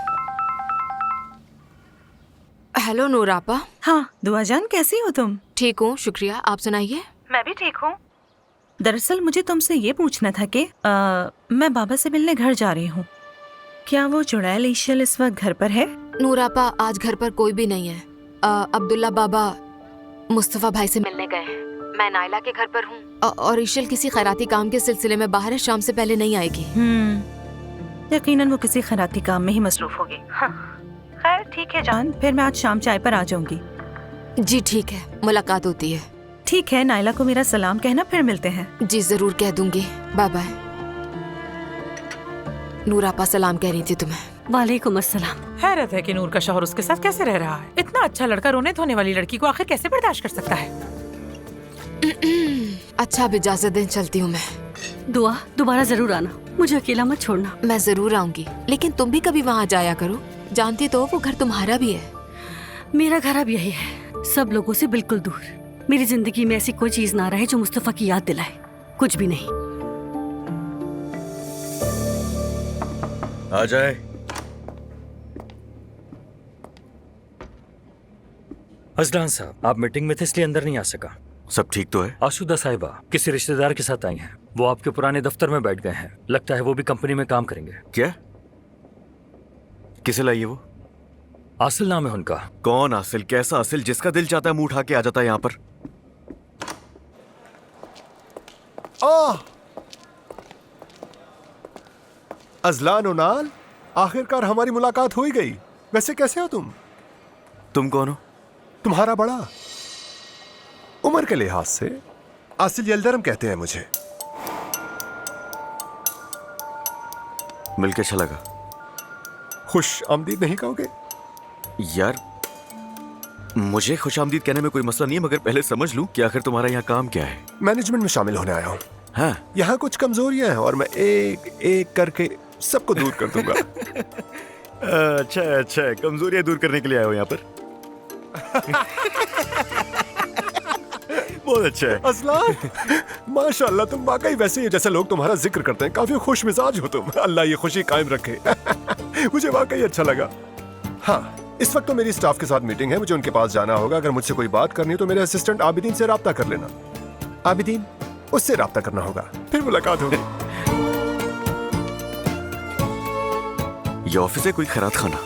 हेलो नूर आपा। हाँ दुआ जान, कैसी हो तुम? ठीक हूँ, शुक्रिया। आप सुनाइए। मैं भी ठीक हूँ। दरअसल मुझे तुमसे ये पूछना था कि मैं बाबा से मिलने घर जा रही हूँ। क्या वो चुड़ैल ईशल इस वक्त घर पर है? नूर आपा, आज घर पर कोई भी नहीं है। अब्दुल्ला बाबा मुस्तफा भाई से मिलने गए हैं। मैं नाइला के घर पर हूँ और ईशल किसी खैराती काम के सिलसिले में बाहर है, शाम से पहले नहीं आएगी। यकीनन वो किसी खैराती काम में ही मसरूफ होगी। हाँ। खैर ठीक है जान, फिर मैं आज शाम चाय पर आ जाऊंगी। जी ठीक है, मुलाकात होती है। ठीक है, नाइला को मेरा सलाम कहना, फिर मिलते हैं। जी जरूर कह दूंगी। Bye bye. नूर आपा सलाम कह रही थी तुम्हें। वालेकुम अस्सलाम। हैरत है कि नूर का शौहर उसके साथ कैसे रह रहा है। इतना अच्छा लड़का रोने धोने वाली लड़की को आखिर कैसे बर्दाश्त कर सकता है। अच्छा अब इजाजत दें, चलती हूँ मैं। दुआ दोबारा जरूर आना, मुझे अकेला मत छोड़ना। मैं जरूर आऊंगी, लेकिन तुम भी कभी वहाँ जाया करो। जानती तो वो घर तुम्हारा भी है। मेरा घर अब यही है, सब लोगों से बिल्कुल दूर। मेरी जिंदगी में ऐसी कोई चीज ना रहे जो मुस्तफा की याद दिलाए, कुछ भी नहीं। आ जाए। अजलान साहब, आप मीटिंग में थे इसलिए अंदर नहीं आ सका। सब ठीक तो है? आसूदा साहिबा किसी रिश्तेदार के साथ आई हैं। वो आपके पुराने दफ्तर में बैठ गए हैं। लगता है वो भी कंपनी में काम करेंगे। क्या? किसे लाई वो? आसिल नाम है उनका। कौन आसिल? कैसा आसिल? जिसका दिल चाहता है मुंह उठा के आ जाता है यहाँ पर। अजलान उनाल, आखिरकार हमारी मुलाकात हो ही गई। वैसे कैसे हो तुम? तुम कौन हो? तुम्हारा बड़ा। उम्र के लिहाज से आसिल यल्दरम कहते हैं मुझे। मिलके अच्छा लगा। खुश आमदीद नहीं कहोगे? यार मुझे खुश आमदीद कहने में कोई मसला नहीं है, मगर पहले समझ लूं कि आखिर तुम्हारा यहाँ काम क्या है। मैनेजमेंट में शामिल होने आया हूँ। हाँ? यहाँ कुछ कमजोरियां हैं और मैं एक एक करके सबको दूर कर दूंगा। अच्छा अच्छा, कमजोरियां दूर करने के लिए आए हो यहाँ पर। बहुत अच्छा है। असलान, माशाल्लाह तुम वाकई वैसे ही जैसे लोग तुम्हारा जिक्र करते हैं। काफी खुश मिजाज हो तुम। अल्लाह ये खुशी कायम रखे। मुझे वाकई अच्छा लगा। हाँ, इस वक्त तो मेरी स्टाफ के साथ मीटिंग है, मुझे उनके पास जाना होगा। अगर मुझसे कोई बात करनी हो तो मेरे असिस्टेंट आबिदीन से राब्ता कर लेना। आबिदीन, उससे राब्ता करना होगा, फिर मुलाकात होगी। ये ऑफिस है कोई खैरात खाना?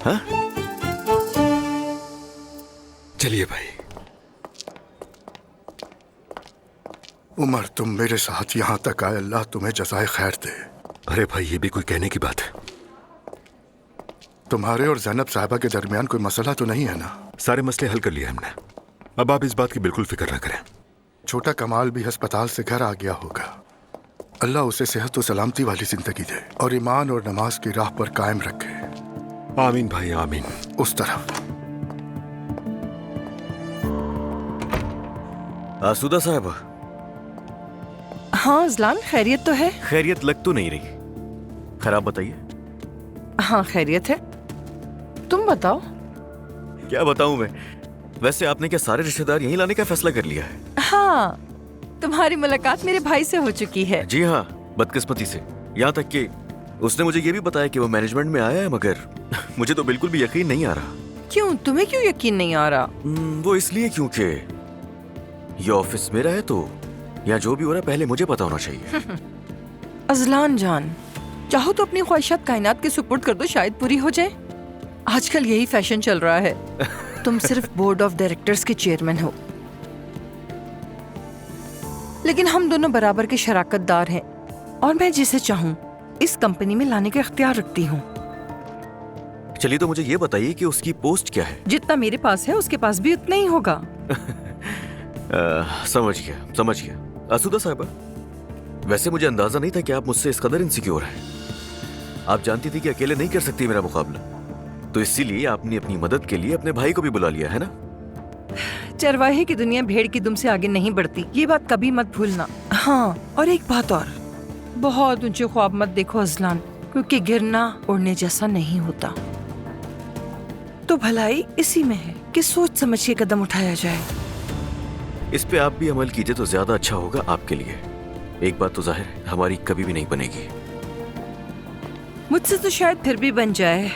हाँ? चलिए भाई। उमर, तुम मेरे साथ यहाँ तक आए, अल्लाह तुम्हें जज़ाए खैर दे। अरे भाई, ये भी कोई कहने की बात है? तुम्हारे और ज़ैनब साहिबा के दरमियान कोई मसला तो नहीं है ना? सारे मसले हल कर लिए हमने। अब आप इस बात की बिल्कुल फिक्र ना करें। छोटा कमाल भी अस्पताल से घर आ गया होगा। अल्लाह उसे सेहत और सलामती वाली जिंदगी दे और ईमान और नमाज की राह पर कायम रखे। आमीन भाई, आमीन। उस तरफ। आसूदा साहब। हाँ अजलान, खैरियत तो है? खैरियत लग तो नहीं रही। खराब बताइए। हाँ खैरियत है, तुम बताओ। क्या बताऊं मैं? वैसे आपने क्या सारे रिश्तेदार यहीं लाने का फैसला कर लिया है? हाँ, तुम्हारी मुलाकात मेरे भाई से हो चुकी है। जी हाँ, बदकिस्मती से। यहाँ तक कि उसने मुझे ये भी बताया कि वो मैनेजमेंट में आया है, मगर मुझे तो बिल्कुल भी यकीन नहीं आ रहा। क्यों? तुम्हें क्यों यकीन नहीं आ रहा? वो इसलिए क्योंकि ये ऑफिस मेरा है, तो यहाँ जो भी हो रहा है पहले मुझे पता होना चाहिए। अजलान जान, चाहो तो अपनी ख्वाहिशात कायनात के सुपुर्द कर दो, शायद पूरी हो जाए। आजकल यही फैशन चल रहा है। तुम सिर्फ बोर्ड ऑफ डायरेक्टर्स के चेयरमैन हो, लेकिन हम दोनों बराबर के शराकतदार हैं। और मैं जिसे चाहूँ इस कंपनी में लाने का इख्तियार रखती हूँ। चलिए तो मुझे ये बताइए कि उसकी पोस्ट क्या है? जितना मेरे पास है उसके पास भी उतना ही होगा। समझ गया। असुदा साहिबा, वैसे मुझे अंदाजा नहीं था कि आप मुझसे इस कदर इनसिक्योर हैं। आप जानती थी कि अकेले नहीं कर सकती मेरा मुकाबला, तो इसीलिए आपने अपनी मदद के लिए अपने भाई को भी बुला लिया है ना? चरवाहे की दुनिया भेड़ की दुम से आगे नहीं बढ़ती, ये बात कभी मत भूलना। हाँ, और एक बात और, बहुत ऊंचे ख्वाब मत देखो अजलान, क्योंकि गिरना उड़ने जैसा नहीं होता। तो भलाई इसी में है कि सोच समझ के कदम उठाया जाए। इस पे आप भी अमल कीजिए तो ज्यादा अच्छा होगा आपके लिए। एक बात तो जाहिर है, हमारी कभी भी नहीं बनेगी। मुझसे तो शायद फिर भी बन जाए,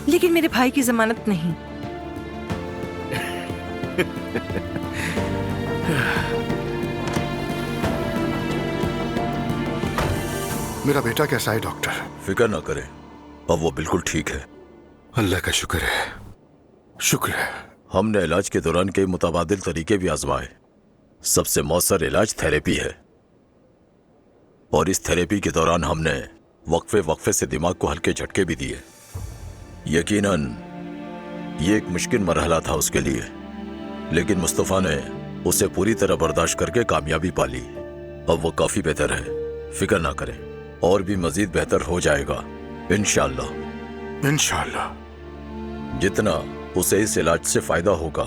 लेकिन मेरे भाई की जमानत नहीं। मेरा बेटा कैसा है डॉक्टर? फिक्र ना करें, अब वो बिल्कुल ठीक है। अल्लाह का शुक्र है। शुक्र है। हमने इलाज के दौरान कई मुतबादिल तरीके भी आजमाए। सबसे मौसर इलाज थेरेपी है, और इस थेरेपी के दौरान हमने वक्फे से दिमाग को हल्के झटके भी दिए। यकीनन ये एक मुश्किल मरहला था उसके लिए, लेकिन मुस्तफ़ा ने उसे पूरी तरह बर्दाश्त करके कामयाबी पाली। अब वो काफी बेहतर है, फिक्र ना करें, और भी मजीद बेहतर हो जाएगा इंशाअल्लाह। इंशाअल्लाह। जितना उसे इस इलाज से फायदा होगा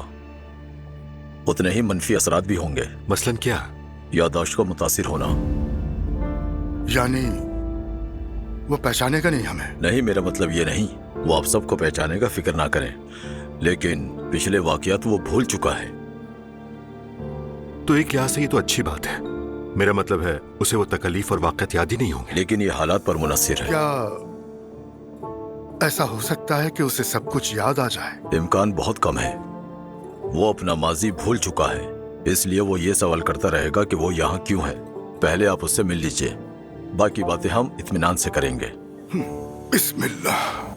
उतने ही मनफी असरात भी होंगे। मसलन क्या? याददाश्त को मुतासिर होना। यानी वो पहचानेगा नहीं हमें? नहीं, मेरा मतलब ये नहीं, वो आप सबको पहचानेगा, फिक्र ना करें, लेकिन पिछले वाकयात वो भूल चुका है। तो एक लिहाज से ये तो अच्छी बात है। मेरा मतलब है उसे वो तकलीफ और वाकयात याद ही नहीं होंगे। लेकिन ये हालात पर मुनस्सिर है। क्या ऐसा हो सकता है कि उसे सब कुछ याद आ जाए? इम्कान बहुत कम है। वो अपना माजी भूल चुका है, इसलिए वो ये सवाल करता रहेगा कि वो यहाँ क्यों है। पहले आप उससे मिल लीजिए, बाकी बातें हम इत्मीनान से करेंगे। बिस्मिल्लाह।